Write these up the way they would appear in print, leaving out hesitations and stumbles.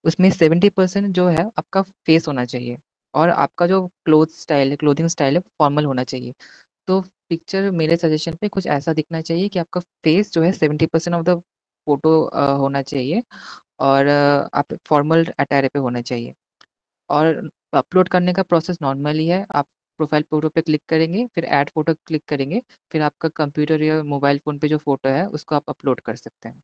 उसमें 70% जो है आपका फेस होना चाहिए और आपका जो क्लोथिंग स्टाइल है फॉर्मल होना चाहिए। तो पिक्चर मेरे सजेशन पे कुछ ऐसा दिखना चाहिए कि आपका फेस जो है 70% ऑफ द फोटो होना चाहिए और आप फॉर्मल अटायर पे होना चाहिए। और अपलोड करने का प्रोसेस नॉर्मल ही है। आप प्रोफाइल फ़ोटो पे क्लिक करेंगे, फिर ऐड फ़ोटो क्लिक करेंगे, फिर आपका कंप्यूटर या मोबाइल फ़ोन पे जो फ़ोटो है, उसको आप अपलोड कर सकते हैं।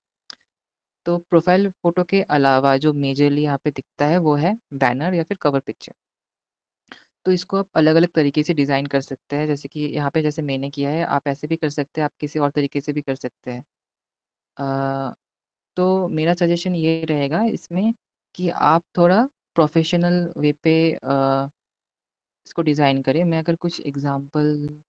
तो प्रोफाइल फ़ोटो के अलावा जो मेजरली यहाँ पे दिखता है, वो है बैनर या फिर कवर पिक्चर। तो इसको आप अलग-अलग तरीके से डिज़ाइन कर सकते हैं, जैसे कि यहाँ पे जैसे मैंने किया है, आप ऐसे भी कर सकते हैं, आप किसी और तरीके से भी कर सकते हैं। अ, तो मेरा सजेशन ये रहेगा इसमें कि आप थोड़ा प्रोफ़ेशनल वे पे इसको डिज़ाइन करें। मैं अगर कुछ एग्ज़ाम्पल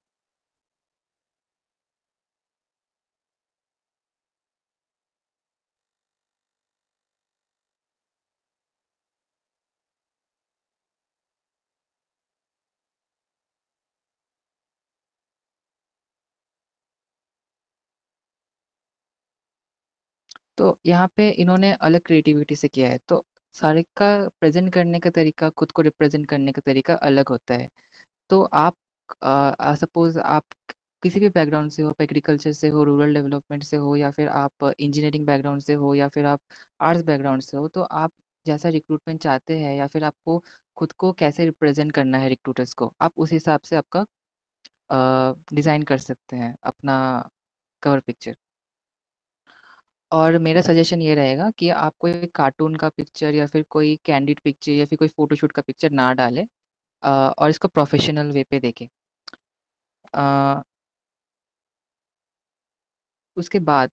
तो यहाँ पे इन्होंने अलग क्रिएटिविटी से किया है, तो सारे का प्रेज़ेंट करने का तरीका, खुद को रिप्रेज़ेंट करने का तरीका अलग होता है। तो आप सपोज़ आप किसी भी बैकग्राउंड से हो, आप एग्रीकल्चर से हो, रूरल डेवलपमेंट से हो या फिर आप इंजीनियरिंग बैकग्राउंड से हो या फिर आप आर्ट्स बैकग्राउंड से हो, तो आप जैसा रिक्रूटमेंट चाहते हैं या फिर आपको खुद को कैसे रिप्रेज़ेंट करना है रिक्रूटर्स को, आप उस हिसाब से आपका डिज़ाइन कर सकते हैं अपना कवर पिक्चर। और मेरा सजेशन ये रहेगा कि आप कोई कार्टून का पिक्चर या फिर कोई कैंडिड पिक्चर या फिर कोई फ़ोटोशूट का पिक्चर ना डालें और इसको प्रोफ़ेशनल वे पे देखें। अ, उसके बाद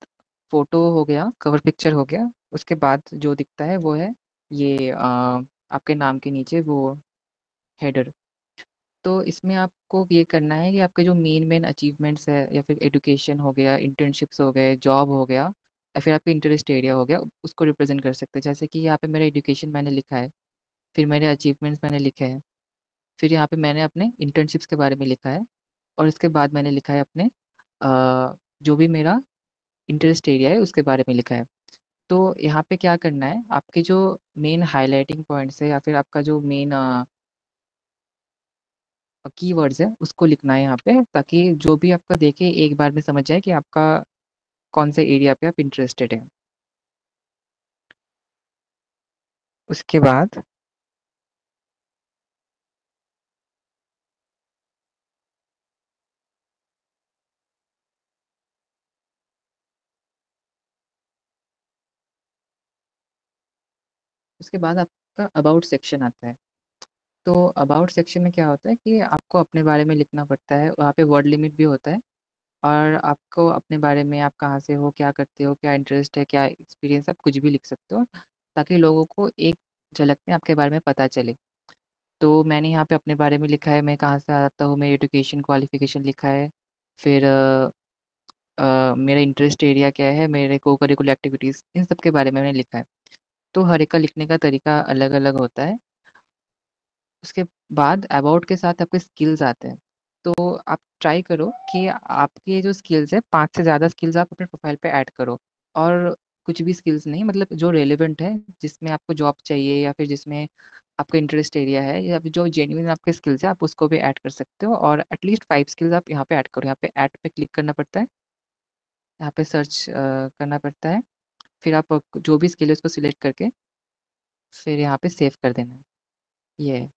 फ़ोटो हो गया, कवर पिक्चर हो गया, उसके बाद जो दिखता है वो है ये आपके नाम के नीचे वो हेडर। तो इसमें आपको ये करना है कि आपके जो मेन अचीवमेंट्स है या फिर एजुकेशन हो गया, इंटर्नशिप्स हो गए, जॉब हो गया या फिर आपके इंटरेस्ट एरिया हो गया, उसको रिप्रेज़ेंट कर सकते हैं। जैसे कि यहाँ पे मेरा एजुकेशन मैंने लिखा है, फिर मेरे अचीवमेंट्स मैंने लिखे हैं, फिर यहाँ पे मैंने अपने इंटर्नशिप्स के बारे में लिखा है और इसके बाद मैंने लिखा है अपने जो भी मेरा इंटरेस्ट एरिया है उसके बारे में लिखा है। तो यहाँ पे क्या करना है, आपके जो मेन हाइलाइटिंग पॉइंट्स है या फिर आपका जो मेन कीवर्ड्स है उसको लिखना है यहाँ पे ताकि जो भी आपका देखे एक बार में समझ जाए कि आपका कौन से एरिया पे आप इंटरेस्टेड हैं। उसके बाद उसके बाद आपका अबाउट सेक्शन आता है। तो अबाउट सेक्शन में क्या होता है कि आपको अपने बारे में लिखना पड़ता है, वहाँ पे वर्ड लिमिट भी होता है और आपको अपने बारे में आप कहाँ से हो, क्या करते हो, क्या इंटरेस्ट है, क्या एक्सपीरियंस है, आप कुछ भी लिख सकते हो ताकि लोगों को एक झलक में आपके बारे में पता चले। तो मैंने यहाँ पे अपने बारे में लिखा है, मैं कहाँ से आता हूँ, मेरी एजुकेशन क्वालिफ़िकेशन लिखा है, फिर मेरा इंटरेस्ट एरिया क्या है, मेरे को-करिकुलर एक्टिविटीज़ इन सब के बारे में मैंने लिखा है। तो हर एक का लिखने का तरीका अलग-अलग होता है। उसके बाद अबाउट के साथ आपके स्किल्स आते हैं। तो आप ट्राई करो कि आपके जो स्किल्स हैं 5 से ज़्यादा स्किल्स आप अपने प्रोफ़ाइल पे ऐड करो और कुछ भी स्किल्स नहीं मतलब जो रेलेवेंट है, जिसमें आपको जॉब चाहिए या फिर जिसमें आपका इंटरेस्ट एरिया है या फिर जो जेन्युइन आपके स्किल्स हैं, आप उसको भी ऐड कर सकते हो और एटलीस्ट 5 स्किल्स आप यहाँ पे ऐड करो। यहाँ पे ऐड पे क्लिक करना पड़ता है, यहाँ पे सर्च करना पड़ता है, फिर आप जो भी स्किल है उसको सिलेक्ट करके फिर यहाँ पे सेव कर देना है, ये है।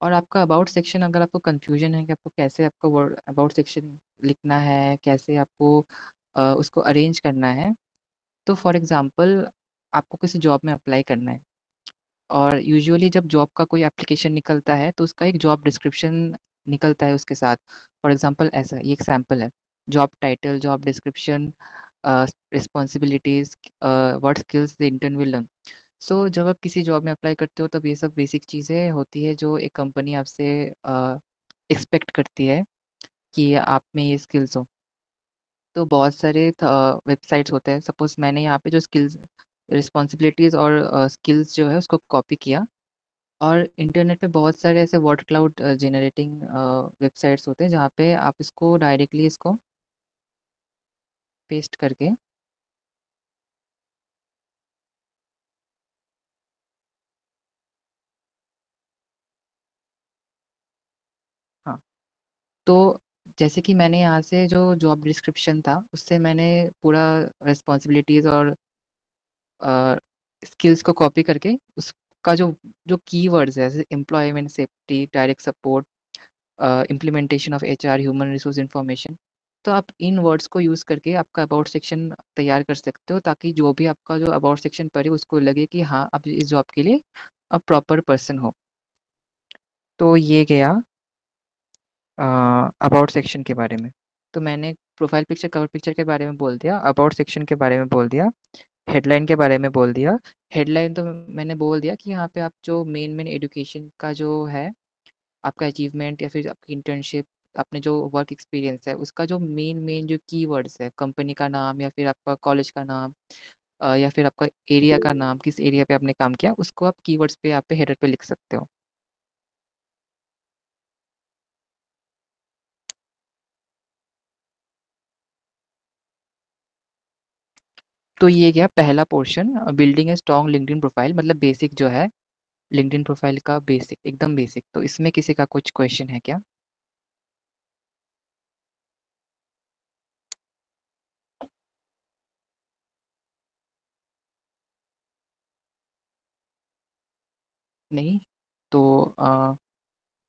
और आपका अबाउट सेक्शन अगर आपको कन्फ्यूज़न है कि आपको कैसे आपका वर्ड अबाउट सेक्शन लिखना है, कैसे आपको उसको अरेंज करना है, तो फॉर एग्ज़ाम्पल आपको किसी जॉब में अप्लाई करना है और यूजुअली जब जॉब का कोई एप्लीकेशन निकलता है, तो उसका एक जॉब डिस्क्रिप्शन निकलता है उसके साथ। फॉर एग्ज़ाम्पल ऐसा ये एक सैंपल है, job title, job description responsibilities what skills the intern will learn. So जब आप किसी जॉब में अप्लाई करते हो तब ये सब बेसिक चीज़ें होती है जो एक कंपनी आपसे एक्सपेक्ट करती है कि आप में ये स्किल्स हो। तो बहुत सारे वेबसाइट्स होते हैं सपोज़ मैंने यहाँ पे जो स्किल्स रिस्पॉन्सिबिलिटीज़ और स्किल्स जो है उसको कॉपी किया और इंटरनेट पे बहुत सारे ऐसे वर्ड क्लाउड जनरेटिंग वेबसाइट्स होते हैं जहाँ पे आप इसको डायरेक्टली इसको पेस्ट करके तो जैसे कि मैंने यहाँ से जो जॉब डिस्क्रिप्शन था, उससे मैंने पूरा रिस्पॉन्सिबिलिटीज़ और स्किल्स को कॉपी करके उसका जो जो कीवर्ड्स है, जैसे employment safety, direct support, implementation of HR, human resource information, तो आप इन वर्ड्स को यूज़ करके आपका अबाउट सेक्शन तैयार कर सकते हो, ताकि जो भी आपका जो अबाउट सेक्शन पढ़े उसको लगे कि हाँ, आप इस जॉब के लिए प्रॉपर पर्सन हो। तो ये गया अबाउट सेक्शन के बारे में। तो मैंने प्रोफाइल पिक्चर, कवर पिक्चर के बारे में बोल दिया, अबाउट सेक्शन के बारे में बोल दिया, हेडलाइन के बारे में बोल दिया। हेडलाइन तो मैंने बोल दिया कि यहाँ पे आप जो मेन एजुकेशन का जो है, आपका अचीवमेंट या फिर आपकी इंटर्नशिप, आपने जो वर्क एक्सपीरियंस है, उसका जो मेन जो कीवर्ड्स है, कंपनी का नाम या फिर आपका कॉलेज का नाम, या फिर आपका एरिया का नाम, किस एरिया पे आपने काम किया, उसको आप कीवर्ड्स पे यहाँ पे हेडर पे लिख सकते हो। तो ये गया पहला portion, building a strong LinkedIn profile, मतलब बेसिक जो है लिंक्डइन प्रोफाइल का, बेसिक, एकदम बेसिक। तो इसमें किसी का कुछ क्वेश्चन है क्या? नहीं? तो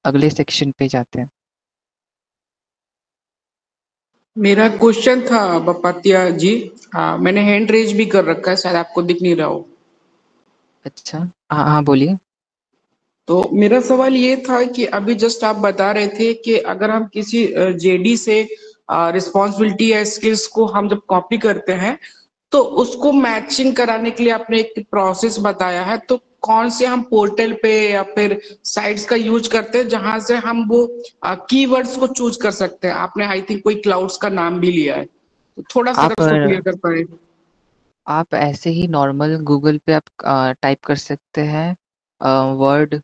अगले सेक्शन पे जाते हैं। मेरा क्वेश्चन था बपातिया जी। हाँ, मैंने हैंड रेज भी कर रखा है, शायद आपको दिख नहीं रहा हो। अच्छा, हाँ हाँ, बोलिए। तो मेरा सवाल ये था कि अभी जस्ट आप बता रहे थे कि अगर हम किसी जेडी से रिस्पॉन्सिबिलिटी या स्किल्स को हम जब कॉपी करते हैं तो उसको मैचिंग कराने के लिए आपने एक प्रोसेस बताया है। तो कौन से हम पोर्टल पे या फिर साइट्स का यूज करते हैं जहां से हम वो कीवर्ड्स को चूज कर सकते हैं? आपने आई थिंक कोई क्लाउड्स का नाम भी लिया है, तो थोड़ा सा अगर आप उसको क्लियर कर पाए। आप ऐसे ही नॉर्मल गूगल पे आप टाइप कर सकते हैं, वर्ड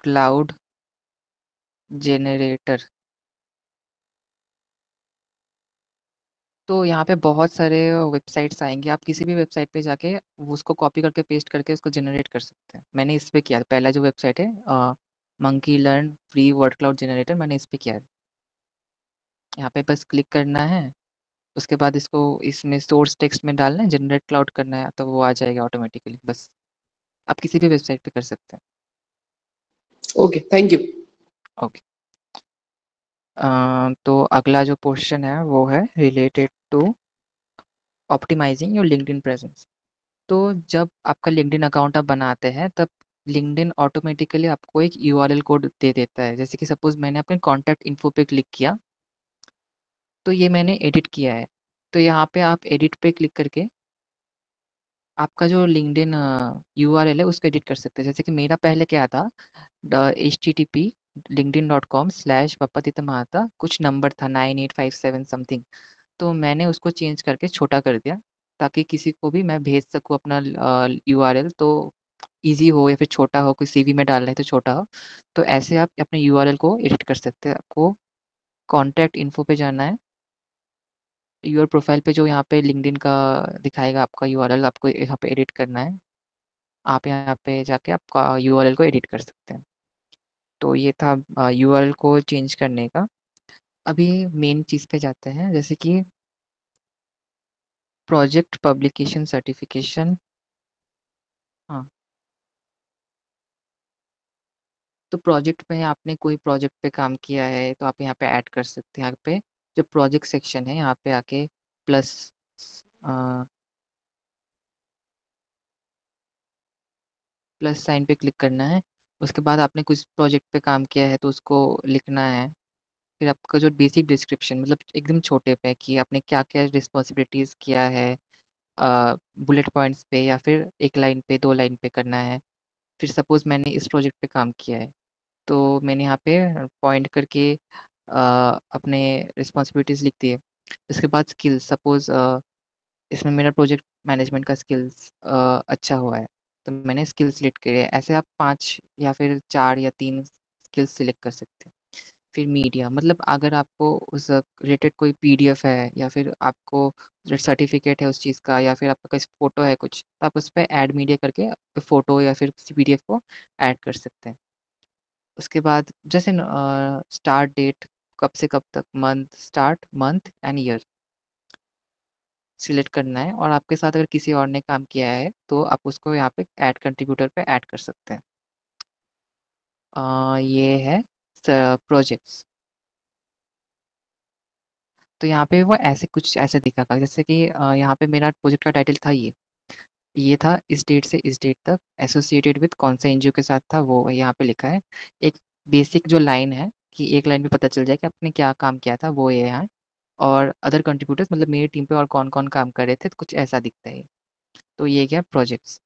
क्लाउड जेनरेटर। तो यहाँ पे बहुत सारे वेबसाइट्स आएंगे, आप किसी भी वेबसाइट पे जाके वो उसको कॉपी करके पेस्ट करके उसको जनरेट कर सकते हैं। मैंने इस पे किया, पहला जो वेबसाइट है monkey learn free word cloud generator, मैंने इस पे किया है। यहाँ पे बस क्लिक करना है, उसके बाद इसको इसमें सोर्स टेक्स्ट में डालना है, जनरेट क्लाउड करना है, तो वो आ जाएगा ऑटोमेटिकली। बस आप किसी भी वेबसाइट पे कर सकते हैं। Okay, thank you. ओके। तो अगला जो पोर्शन है वो है related to optimizing your LinkedIn presence. तो जब आपका लिंक्डइन अकाउंट आप बनाते हैं, तब लिंक्डइन ऑटोमेटिकली आपको एक यूआरएल कोड दे देता है। जैसे कि सपोज मैंने अपने कॉन्टैक्ट इन्फो पे क्लिक किया, तो ये मैंने एडिट किया है। तो यहाँ पे आप एडिट पे क्लिक करके आपका जो लिंक्डइन यूआरएल है उसको एडिट कर सकते हैं। जैसे कि मेरा पहले क्या था, http linkedin.com/papatitamahata, कुछ नंबर था 9857 समथिंग। तो मैंने उसको चेंज करके छोटा कर दिया, ताकि किसी को भी मैं भेज सकूँ अपना यूआरएल, तो इजी हो, या फिर छोटा हो, कोई सीवी में डाल रहे हैं तो छोटा हो। तो ऐसे आप अपने यूआरएल को एडिट कर सकते हैं। आपको कॉन्टैक्ट इन्फो पे जाना है, यूर प्रोफाइल पे जो यहाँ पे लिंक्डइन का दिखाएगा आपका यूआरएल, आपको यहाँ पे एडिट करना है। आप यहाँ पे जाके आपका यूआरएल को एडिट कर सकते हैं। तो ये था यूआरएल को चेंज करने का। अभी मेन चीज़ पे जाते हैं, जैसे कि प्रोजेक्ट पब्लिकेशन सर्टिफिकेशन। हाँ, तो प्रोजेक्ट में आपने कोई प्रोजेक्ट पे काम किया है तो आप यहाँ पे ऐड कर सकते हैं। यहाँ पे जो प्रोजेक्ट सेक्शन है, यहाँ पे आके प्लस प्लस साइन पे क्लिक करना है। उसके बाद आपने कुछ प्रोजेक्ट पे काम किया है तो उसको लिखना है। फिर आपका जो बेसिक डिस्क्रिप्शन, मतलब एकदम छोटे पे, कि आपने क्या क्या रिस्पॉन्सिबिलिटीज़ किया है, बुलेट पॉइंट्स पे या फिर एक लाइन पे, दो लाइन पे करना है। फिर सपोज मैंने इस प्रोजेक्ट पे काम किया है, तो मैंने यहाँ पे पॉइंट करके अपने रिस्पॉन्सिबिलिटीज़ लिख दिए। उसके बाद स्किल्स, सपोज इसमें मेरा प्रोजेक्ट मैनेजमेंट का स्किल्स अच्छा हुआ है, तो मैंने स्किल्स सिलेक्ट करे। ऐसे आप 5 या फिर 4 या 3 स्किल्स सिलेक्ट कर सकते हैं। फिर मीडिया, मतलब अगर आपको उस रिलेटेड कोई पीडीएफ है, या फिर आपको सर्टिफिकेट है उस चीज़ का, या फिर आपका कोई फ़ोटो है कुछ, तो आप उस पे ऐड मीडिया करके फ़ोटो या फिर किसी पीडीएफ को ऐड कर सकते हैं। उसके बाद जैसे स्टार्ट डेट, कब से कब तक, month, start, month and year select करना है। और आपके साथ अगर किसी और ने काम किया है तो आप उसको यहाँ पे ऐड कंट्रीब्यूटर पे ऐड कर सकते हैं। ये है प्रोजेक्ट्स। तो यहाँ पे वो ऐसे कुछ ऐसे दिखाता, जैसे कि यहाँ पे मेरा प्रोजेक्ट का टाइटल था ये था इस डेट से इस डेट तक एसोसिएटेड विद कौन से एनजीओ के साथ था, वो यहाँ पे लिखा है। एक बेसिक जो लाइन है कि एक लाइन में पता चल जाए कि आपने क्या काम किया था, वो ये है। और अदर कंट्रीब्यूटर्स मतलब मेरी टीम पे और कौन कौन काम कर रहे थे, तो कुछ ऐसा दिखता है। तो ये क्या प्रोजेक्ट्स।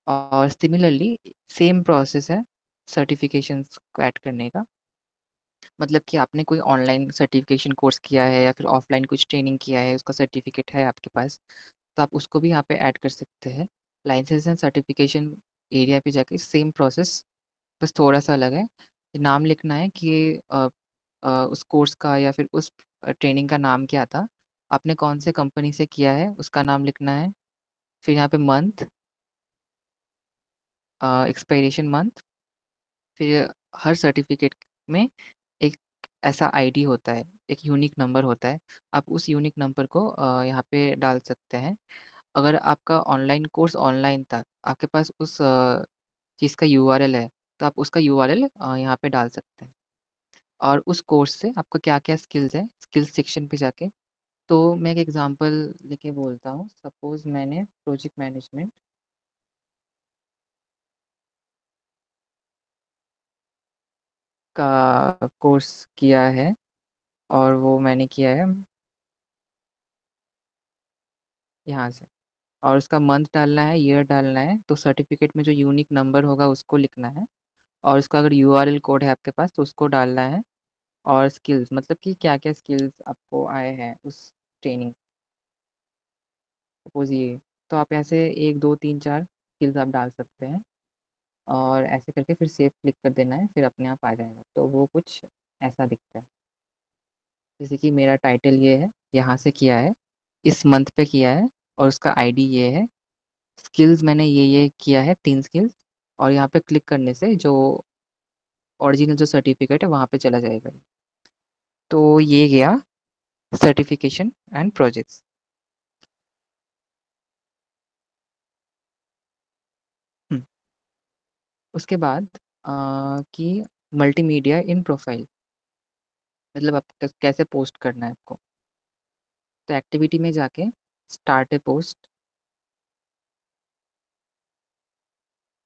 और सिमिलरली सेम प्रोसेस है सर्टिफिकेशंस को ऐड करने का। मतलब कि आपने कोई ऑनलाइन सर्टिफिकेशन कोर्स किया है या फिर ऑफलाइन कुछ ट्रेनिंग किया है, उसका सर्टिफिकेट है आपके पास, तो आप उसको भी यहाँ पे ऐड कर सकते हैं। लाइसेंस एंड सर्टिफिकेशन एरिया पे जाके सेम प्रोसेस, बस थोड़ा सा अलग है। नाम लिखना है कि उस कोर्स का या फिर उस ट्रेनिंग का नाम क्या था, आपने कौन से कंपनी से किया है उसका नाम लिखना है। फिर यहाँ पे मंथ, एक्सपायरेशन मंथ, फिर हर सर्टिफिकेट में एक ऐसा आईडी होता है, एक यूनिक नंबर होता है। आप उस यूनिक नंबर को यहाँ पे डाल सकते हैं। अगर आपका ऑनलाइन कोर्स ऑनलाइन था, आपके पास उस चीज़ का यूआरएल है, तो आप उसका यूआरएल यहाँ पे डाल सकते हैं। और उस कोर्स से आपको क्या-क्या स्किल्स है, स्किल्स सेक्शन पे जाके। तो मैं एक एग्ज़ाम्पल लेके बोलता हूँ। सपोज़ मैंने प्रोजेक्ट मैनेजमेंट का कोर्स किया है और वो मैंने किया है यहाँ से। और उसका मंथ डालना है, ईयर डालना है, तो सर्टिफिकेट में जो यूनिक नंबर होगा उसको लिखना है। और उसका अगर यूआरएल कोड है आपके पास तो उसको डालना है। और स्किल्स मतलब कि क्या-क्या स्किल्स आपको आए हैं उस ट्रेनिंग, सपोज़ ये। तो आप ऐसे 1, 2, 3, 4 स्किल्स आप डाल सकते हैं और ऐसे करके फिर सेव क्लिक कर देना है, फिर अपने आप आ जाएगा। तो वो कुछ ऐसा दिखता है। जैसे कि मेरा टाइटल ये है, यहाँ से किया है, इस मंथ पे किया है और उसका आईडी ये है। स्किल्स मैंने ये किया है 3 स्किल्स। और यहाँ पे क्लिक करने से जो ओरिजिनल जो सर्टिफिकेट है वहाँ पे चला जाएगा। तो ये गया सर्टिफिकेशन एंड प्रोजेक्ट्स। हुँ, उसके बाद कि मल्टीमीडिया इन प्रोफाइल, मतलब आप कैसे पोस्ट करना है आपको। तो एक्टिविटी में जाके स्टार्ट ए पोस्ट,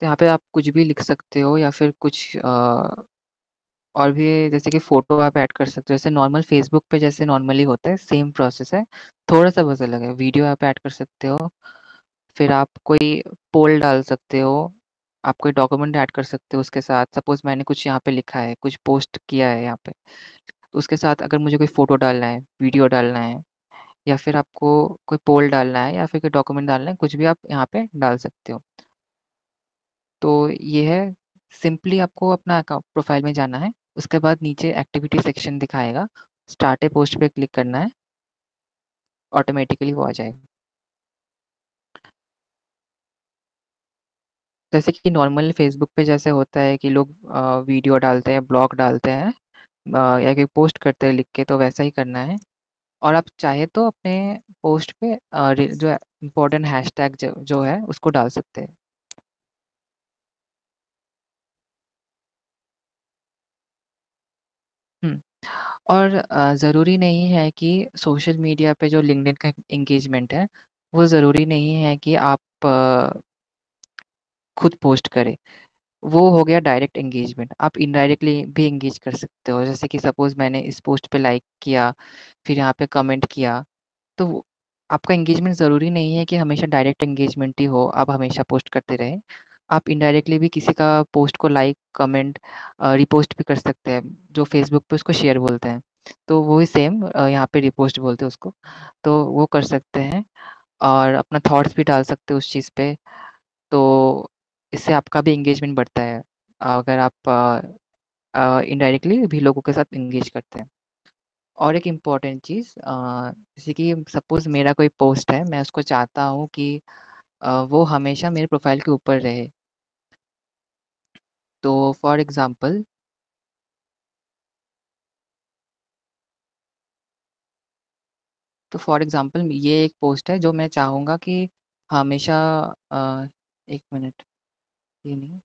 तो यहाँ पे आप कुछ भी लिख सकते हो या फिर कुछ और भी, जैसे कि फ़ोटो आप ऐड कर सकते हो। जैसे नॉर्मल फ़ेसबुक पे जैसे नॉर्मली होता है, सेम प्रोसेस है, थोड़ा-सा बस अलग है। वीडियो आप ऐड कर सकते हो, फिर आप कोई पोल डाल सकते हो, आप कोई डॉक्यूमेंट ऐड कर सकते हो उसके साथ। सपोज़ मैंने कुछ यहाँ पे लिखा है, कुछ पोस्ट किया है यहाँ पे, तो उसके साथ अगर मुझे कोई फ़ोटो डालना है, वीडियो डालना है या फिर आपको कोई पोल डालना है या फिर कोई डॉक्यूमेंट डालना है, कुछ भी आप यहाँ पे डाल सकते हो। तो ये है, सिंपली आपको अपना प्रोफाइल में जाना है। उसके बाद नीचे एक्टिविटी सेक्शन दिखाएगा, स्टार्ट ए पोस्ट पे क्लिक करना है, ऑटोमेटिकली वो आ जाएगा। जैसे कि नॉर्मल फेसबुक पे जैसे होता है कि लोग वीडियो डालते हैं, ब्लॉग डालते हैं, या कोई पोस्ट करते हैं लिख के, तो वैसा ही करना है। और आप चाहे तो अपने पोस्ट पे जो इम्पोर्टेंट हैशटैग जो है उसको डाल सकते हैं। हुँ। और ज़रूरी नहीं है कि सोशल मीडिया पे जो लिंक्डइन का एंगेजमेंट है, वो ज़रूरी नहीं है कि आप खुद पोस्ट करें। वो हो गया डायरेक्ट एंगेजमेंट। आप इनडायरेक्टली भी एंगेज कर सकते हो। जैसे कि सपोज़ मैंने इस पोस्ट पे लाइक किया, फिर यहाँ पे कमेंट किया, तो आपका एंगेजमेंट ज़रूरी नहीं है कि हमेशा डायरेक्ट एंगेजमेंट ही हो, आप हमेशा पोस्ट करते रहें। आप इनडायरेक्टली भी किसी का पोस्ट को लाइक, कमेंट, रिपोस्ट भी कर सकते हैं, जो फेसबुक पे उसको शेयर बोलते हैं। तो वही सेम यहाँ पे रिपोस्ट बोलते हैं उसको। तो वो कर सकते हैं और अपना थॉट्स भी डाल सकते हो उस चीज़ पे। तो इससे आपका भी एंगेजमेंट बढ़ता है, अगर आप इनडायरेक्टली भी लोगों के साथ एंगेज करते हैं। और एक इम्पॉर्टेंट चीज़, जैसे कि सपोज़ मेरा कोई पोस्ट है, मैं उसको चाहता हूँ कि वो हमेशा मेरे प्रोफ़ाइल के ऊपर रहे। तो फॉर एग्ज़ाम्पल तो फॉर एग्ज़ाम्पल ये एक पोस्ट है जो मैं चाहूँगा कि हमेशा 1 मिनट, ये नहीं।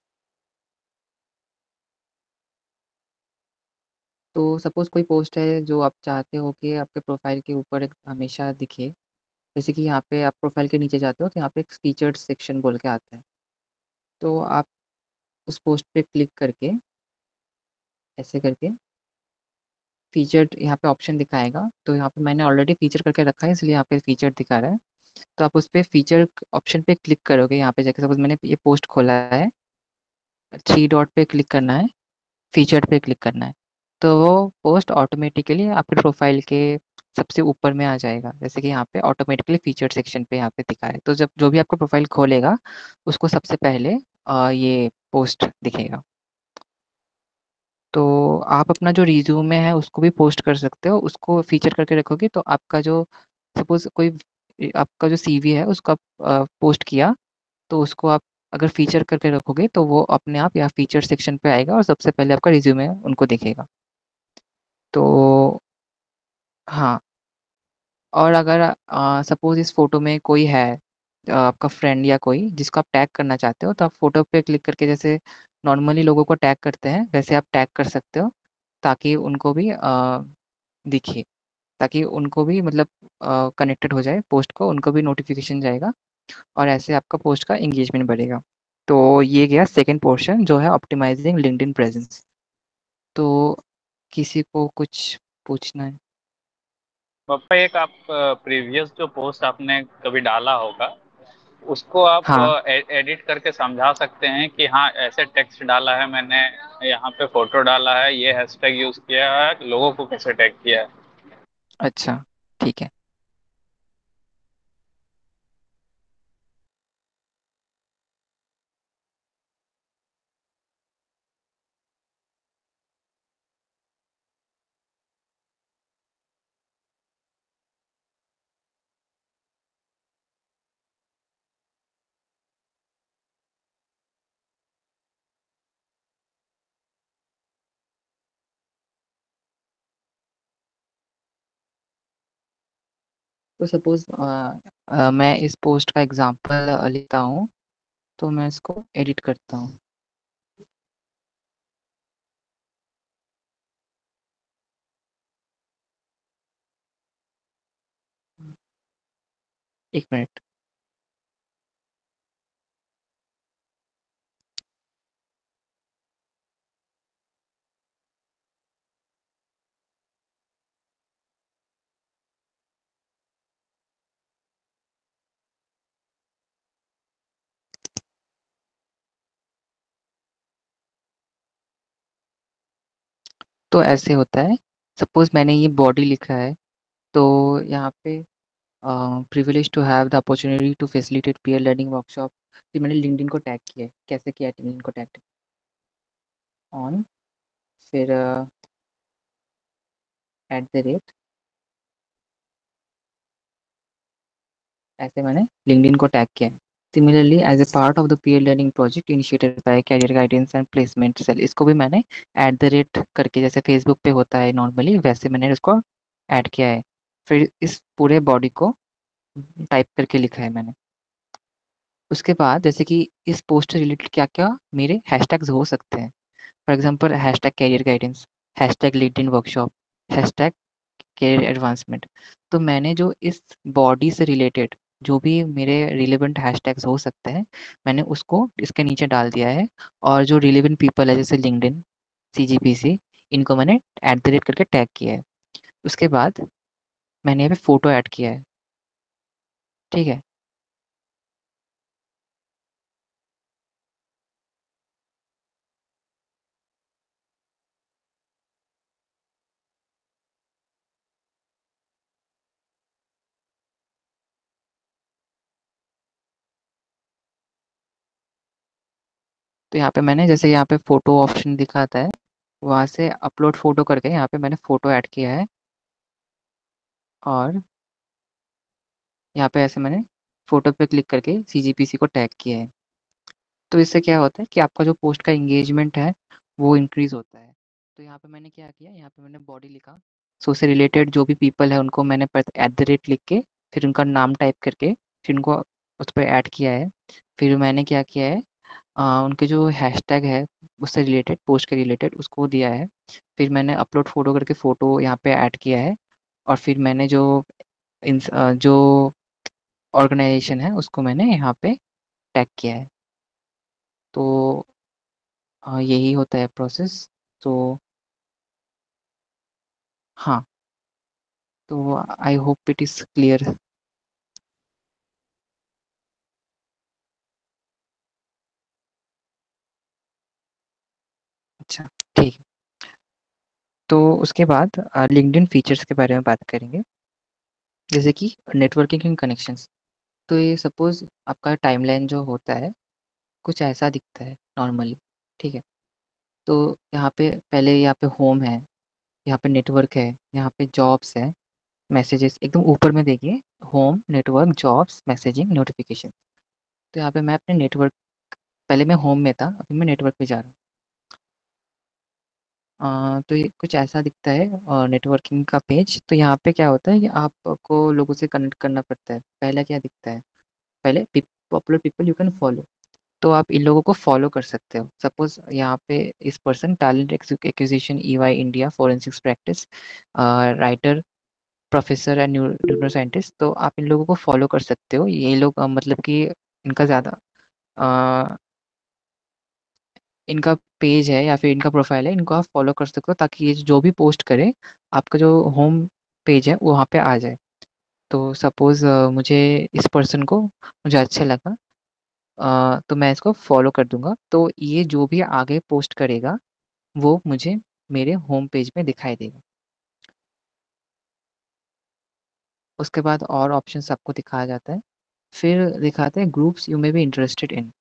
तो सपोज़ कोई पोस्ट है जो आप चाहते हो कि आपके प्रोफ़ाइल के ऊपर एक हमेशा दिखे, जैसे कि यहाँ पे आप प्रोफ़ाइल के नीचे जाते हो तो यहाँ पे एक फीचर्ड सेक्शन बोल के आता है। तो आप उस पोस्ट पे क्लिक करके, ऐसे करके फीचर्ड यहाँ पे ऑप्शन दिखाएगा, तो यहाँ पे मैंने ऑलरेडी फीचर करके रखा है इसलिए यहाँ पे फीचर दिखा रहा है। तो आप उस पे फीचर ऑप्शन पे क्लिक करोगे, यहाँ पे जाके सपोज़ मैंने ये पोस्ट खोला है, 3 डॉट पे क्लिक करना है, फीचर्ड पे क्लिक करना है। तो वो पोस्ट ऑटोमेटिकली आपके प्रोफ़ाइल के सबसे ऊपर में आ जाएगा। जैसे कि यहाँ पे ऑटोमेटिकली फीचर्ड सेक्शन पे यहाँ पे दिखा है। तो जब जो भी आपका प्रोफ़ाइल खोलेगा, उसको सबसे पहले ये पोस्ट दिखेगा। तो आप अपना जो रिज़्यूमे है उसको भी पोस्ट कर सकते हो, उसको फ़ीचर करके रखोगे तो आपका जो सपोज़ कोई आपका जो सीवी है उसको आप पोस्ट किया, तो उसको आप अगर फ़ीचर करके रखोगे तो वो अपने आप यहाँ फ़ीचर सेक्शन पे आएगा और सबसे पहले आपका रिज़्यूमे उनको दिखेगा। तो हाँ, और अगर सपोज़ इस फ़ोटो में कोई है आपका फ्रेंड या कोई जिसको आप टैग करना चाहते हो, तो आप फ़ोटो पे क्लिक करके जैसे नॉर्मली लोगों को टैग करते हैं, वैसे आप टैग कर सकते हो ताकि उनको भी दिखे, ताकि उनको भी मतलब कनेक्टेड हो जाए पोस्ट को, उनको भी नोटिफ़िकेशन जाएगा और ऐसे आपका पोस्ट का एंगेजमेंट बढ़ेगा। तो ये गया सेकंड पोर्शन जो है ऑप्टिमाइज़िंग लिंक्डइन प्रेज़ेंस। तो किसी को कुछ पूछना है? पापा एक आप प्रीवियस जो पोस्ट आपने कभी डाला होगा उसको आप हाँ, एडिट करके समझा सकते हैं कि हाँ ऐसे टेक्स्ट डाला है मैंने, यहाँ पे फोटो डाला है, ये हैशटैग यूज किया है, लोगों को कैसे टैग किया है। अच्छा, ठीक है। तो सपोज़ मैं इस पोस्ट का एग्ज़ाम्पल लेता हूँ, तो मैं इसको एडिट करता हूँ। हुँ। 1 मिनट। तो ऐसे होता है, सपोज़ मैंने ये बॉडी लिखा है, तो यहाँ पे privilege to have the opportunity to facilitate peer learning workshop. फिर मैंने लिंक्डइन को टैग किया है। कैसे किया है लिंक्डइन को टैग? ऑन, फिर एट द रेट, ऐसे मैंने लिंक्डइन को टैग किया है। Similarly as a part of the peer learning project initiated by career guidance and placement cell, इसको भी मैंने एट द रेट करके जैसे फेसबुक पे होता है नॉर्मली वैसे मैंने उसको ऐड किया है। फिर इस पूरे बॉडी को टाइप करके लिखा है मैंने। उसके बाद जैसे कि इस पोस्ट से रिलेटेड क्या-क्या मेरे हैशटैग्स हो सकते हैं। For example hashtag career guidance, hashtag LinkedIn workshop, hashtag career advancement. तो मैंने जो इस बॉडी से रिलेटेड जो भी मेरे रिलेवेंट हैशटैग्स हो सकते हैं, मैंने उसको इसके नीचे डाल दिया है और जो रिलेवेंट पीपल है जैसे लिंक्डइन, सीजीपीसी, इनको मैंने एट द रेट करके टैग किया है। उसके बाद मैंने यहाँ पे फ़ोटो ऐड किया है, ठीक है? तो यहाँ पे मैंने जैसे यहाँ पे फ़ोटो ऑप्शन दिखाता है, वहाँ से अपलोड फ़ोटो करके यहाँ पे मैंने फ़ोटो ऐड किया है और यहाँ पे ऐसे मैंने फ़ोटो पे क्लिक करके सीजीपीसी को टैग किया है। तो इससे क्या होता है कि आपका जो पोस्ट का एंगेजमेंट है, वो इंक्रीज़ होता है। तो यहाँ पे मैंने क्या किया, यहाँ पे मैंने बॉडी लिखा, सो उससे रिलेटेड जो भी पीपल है उनको मैंने @ लिख के फिर उनका नाम टाइप करके फिर उनको उस पे ऐड किया है। फिर मैंने क्या किया है, उनके जो हैशटैग है उससे रिलेटेड, पोस्ट के रिलेटेड उसको दिया है। फिर मैंने अपलोड फ़ोटो करके फ़ोटो यहाँ पे ऐड किया है और फिर मैंने जो ऑर्गेनाइज़ेशन है उसको मैंने यहाँ पे टैग किया है। तो यही होता है प्रोसेस। तो हाँ, तो I hope it is clear. अच्छा, ठीक। तो उसके बाद लिंक्डइन फीचर्स के बारे में बात करेंगे, जैसे कि नेटवर्किंग एंड कनेक्शंस। तो ये सपोज़ आपका टाइमलाइन जो होता है, कुछ ऐसा दिखता है नॉर्मली, ठीक है? तो यहाँ पे पहले यहाँ पे होम है, यहाँ पे नेटवर्क है, यहाँ पे जॉब्स है, मैसेजेस एकदम ऊपर में देखिए, home, network, jobs, messaging, notification. तो यहाँ पे मैं अपने नेटवर्क, पहले मैं होम में था, अभी मैं नेटवर्क पे जा रहा हूँ। तो ये कुछ ऐसा दिखता है नेटवर्किंग का पेज। तो यहाँ पे क्या होता है कि आपको लोगों से कनेक्ट करना पड़ता है। पहला क्या दिखता है, पहले popular people you can follow. तो आप इन लोगों को फॉलो कर सकते हो। सपोज़ यहाँ पे इस person talent acquisition EY India forensics practice writer professor and neuro scientist. तो आप इन लोगों को फॉलो कर सकते हो। ये लोग मतलब कि इनका ज़्यादा इनका पेज है या फिर इनका प्रोफाइल है, इनको आप फॉलो कर सकते हो ताकि ये जो भी पोस्ट करे, आपका जो होम पेज है वो वहाँ पे आ जाए। तो सपोज़ मुझे इस पर्सन को मुझे अच्छा लगा, तो मैं इसको फॉलो कर दूँगा। तो ये जो भी आगे पोस्ट करेगा, वो मुझे मेरे होम पेज में दिखाई देगा। उसके बाद और ऑप्शंस आपको दिखाया जाता है। फिर दिखाते हैं groups you may be interested in.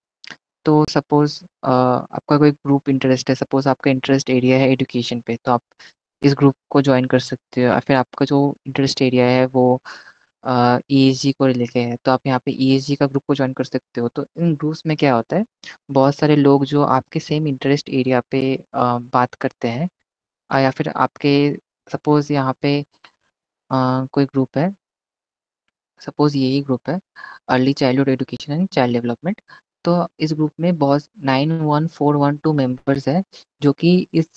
तो सपोज़ आपका कोई ग्रुप इंटरेस्ट है, सपोज़ आपका इंटरेस्ट एरिया है एजुकेशन पे, तो आप इस ग्रुप को जॉइन कर सकते हो। या फिर आपका जो इंटरेस्ट एरिया है वो ईएसजी को रिलेटेड है, तो आप यहाँ पे ईएसजी का ग्रुप को जॉइन कर सकते हो। तो इन ग्रुप्स में क्या होता है, बहुत सारे लोग जो आपके सेम इंटरेस्ट एरिया पे बात करते हैं। या फिर आपके सपोज़ यहाँ पे कोई ग्रुप है, सपोज़ यही ग्रुप है, early childhood education and child development. तो इस ग्रुप में बहुत 91412 मेंबर्स हैं, जो कि इस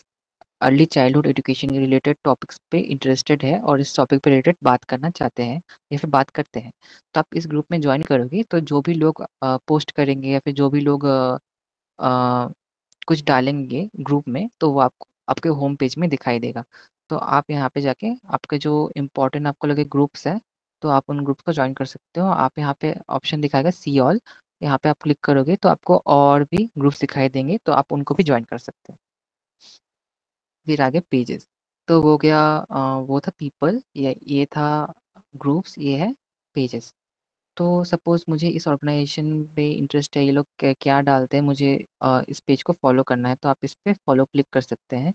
अर्ली चाइल्डहुड एजुकेशन के रिलेटेड टॉपिक्स पे इंटरेस्टेड है और इस टॉपिक पे रिलेटेड बात करना चाहते हैं या फिर बात करते हैं। तो आप इस ग्रुप में जॉइन करोगे तो जो भी लोग पोस्ट करेंगे या फिर जो भी लोग अ, कुछ डालेंगे ग्रुप में, तो वो आपको आपके होम पेज में दिखाई देगा। तो आप यहाँ पे जाके आपके जो इम्पोर्टेंट आपको लगे ग्रुप्स हैं, तो आप उन ग्रुप्स को जॉइन कर सकते हो। आप यहाँ पे ऑप्शन दिखाएगा सी ऑल, यहाँ पे आप क्लिक करोगे तो आपको और भी ग्रुप्स दिखाई देंगे, तो आप उनको भी जॉइन कर सकते हो। फिर आगे पेजेस। तो वो गया वो था पीपल, ये था ग्रुप्स, ये है पेजेस। तो सपोज़ मुझे इस ऑर्गेनाइजेशन पे इंटरेस्ट है, ये लोग क्या डालते हैं, मुझे इस पेज को फॉलो करना है, तो आप इस पे फॉलो क्लिक कर सकते हैं।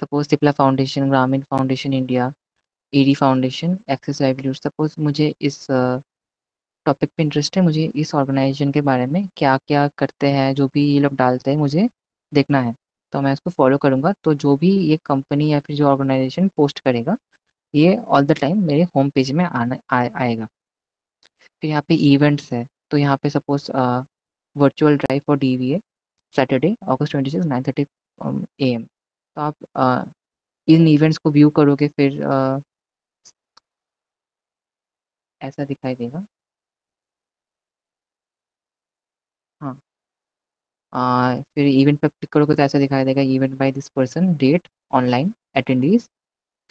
Suppose Cipla foundation, Grameen foundation India, ED foundation, access livelihood. Suppose मुझे इस टॉपिक पे इंटरेस्ट है, मुझे इस ऑर्गेनाइजेशन के बारे में क्या-क्या करते हैं, जो भी ये लोग डालते हैं मुझे देखना है, तो मैं इसको फॉलो करूँगा। तो जो भी ये कंपनी या फिर जो ऑर्गेनाइजेशन पोस्ट करेगा, ये ऑल द टाइम मेरे होम पेज में आएगा। फिर यहाँ पे इवेंट्स है, तो यहाँ पे suppose virtual drive for DVA Saturday August 26 9:30 am. तो आप इन इवेंट्स को व्यू करोगे, फिर ऐसा दिखाई देगा। हाँ, फिर इवेंट पे क्लिक करोगे तो ऐसा दिखाई देगा, event by this person, date, online, attendees.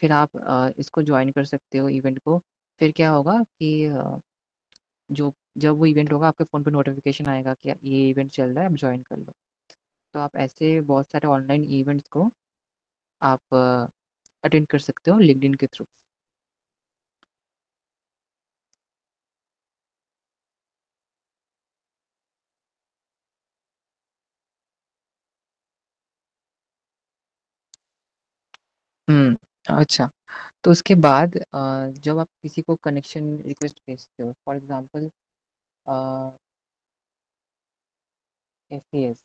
फिर आप इसको जॉइन कर सकते हो इवेंट को। फिर क्या होगा कि जो जब वो इवेंट होगा, आपके फ़ोन पे नोटिफ़िकेशन आएगा कि ये इवेंट चल रहा है, आप जॉइन कर लो। तो आप ऐसे बहुत सारे ऑनलाइन इवेंट्स को आप अटेंड कर सकते हो लिंक्डइन के थ्रू। हुँ, अच्छा। तो उसके बाद जब आप किसी को कनेक्शन रिक्वेस्ट भेजते हो, फॉर एग्ज़ाम्पल अ, एसईएस।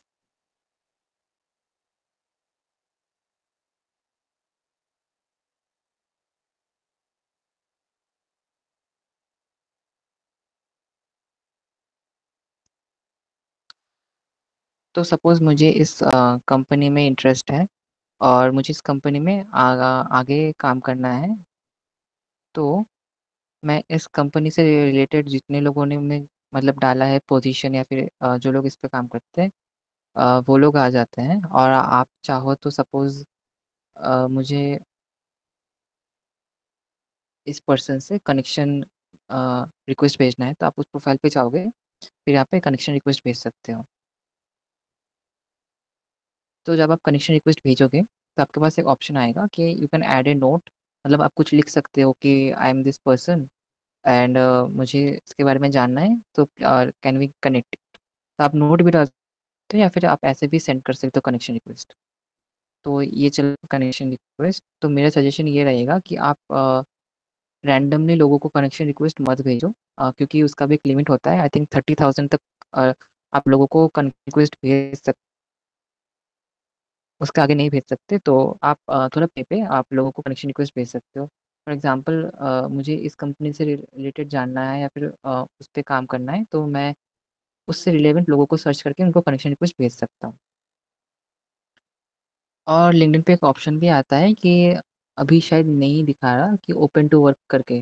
तो सपोज़ मुझे इस कंपनी में इंटरेस्ट है और मुझे इस कंपनी में आगे काम करना है, तो मैं इस कंपनी से रिलेटेड जितने लोगों ने मतलब डाला है पोजीशन या फिर जो लोग इस पे काम करते हैं, वो लोग आ जाते हैं और आप चाहो तो सपोज़ मुझे इस पर्सन से कनेक्शन रिक्वेस्ट भेजना है, तो आप उस प्रोफ़ाइल पे जाओगे, फिर यहाँ पे कनेक्शन रिक्वेस्ट भेज सकते हो। तो जब आप कनेक्शन रिक्वेस्ट भेजोगे, तो आपके पास एक ऑप्शन आएगा कि you can add a note, मतलब आप कुछ लिख सकते हो कि I am this person and मुझे इसके बारे में जानना है, तो कैन वी कनेक्ट? तो आप नोट भी डाल सकते हो या फिर आप ऐसे भी सेंड कर सकते हो कनेक्शन रिक्वेस्ट। तो ये चल कनेक्शन रिक्वेस्ट, तो मेरा सजेशन ये रहेगा कि आप रैंडमली लोगों को कनेक्शन रिक्वेस्ट मत भेजो, क्योंकि उसका भी एक लिमिट होता है। आई थिंक 30,000 तक आप लोगों को कनेक्शन रिक्वेस्ट भेज सकते, उसके आगे नहीं भेज सकते। तो आप थोड़ा पे आप लोगों को कनेक्शन रिक्वेस्ट भेज सकते हो। फॉर एग्ज़ाम्पल मुझे इस कंपनी से रिलेटेड जानना है या फिर उस पे काम करना है, तो मैं उससे रिलेवेंट लोगों को सर्च करके उनको कनेक्शन रिक्वेस्ट भेज सकता हूँ। और लिंक्डइन पे एक ऑप्शन भी आता है कि अभी शायद नहीं दिखा रहा कि ओपन टू वर्क करके,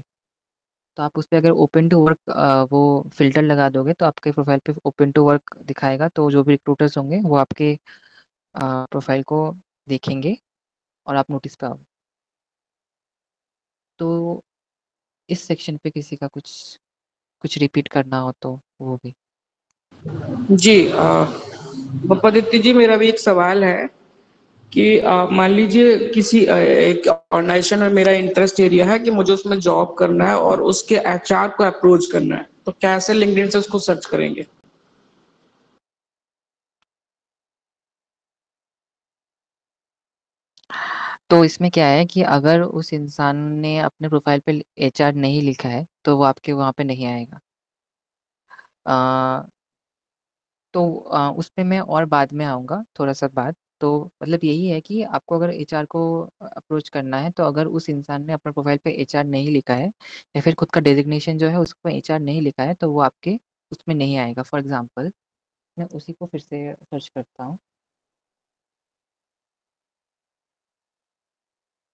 तो आप उस पे अगर ओपन टू वर्क वो फ़िल्टर लगा दोगे तो आपके प्रोफ़ाइल पे ओपन टू वर्क दिखाएगा, तो जो भी रिक्रूटर्स होंगे वो आपके प्रोफ़ाइल को देखेंगे और आप नोटिस पे आओगे। तो इस सेक्शन पे किसी का कुछ कुछ रिपीट करना हो तो वो भी। जी पद्मदीप्ति जी, मेरा भी एक सवाल है कि मान लीजिए किसी एक ऑर्गेनाइजेशन में मेरा इंटरेस्ट एरिया है कि मुझे उसमें जॉब करना है और उसके एचआर को अप्रोच करना है, तो कैसे लिंक्डइन से उसको सर्च करेंगे? तो इसमें क्या है कि अगर उस इंसान ने अपने प्रोफ़ाइल पे एचआर नहीं लिखा है, तो वो आपके वहाँ पे नहीं आएगा। अ, तो उस पे मैं और बाद में आऊँगा थोड़ा-सा बाद। तो मतलब यही है कि आपको अगर एचआर को अप्रोच करना है, तो अगर उस इंसान ने अपने प्रोफ़ाइल पे एचआर नहीं लिखा है या फिर खुद का डेज़िग्नेशन जो है उसमें एचआर नहीं लिखा है, तो वो आपके उसमें नहीं आएगा। फॉर एग्ज़ाम्पल मैं उसी को फिर से सर्च करता हूँ।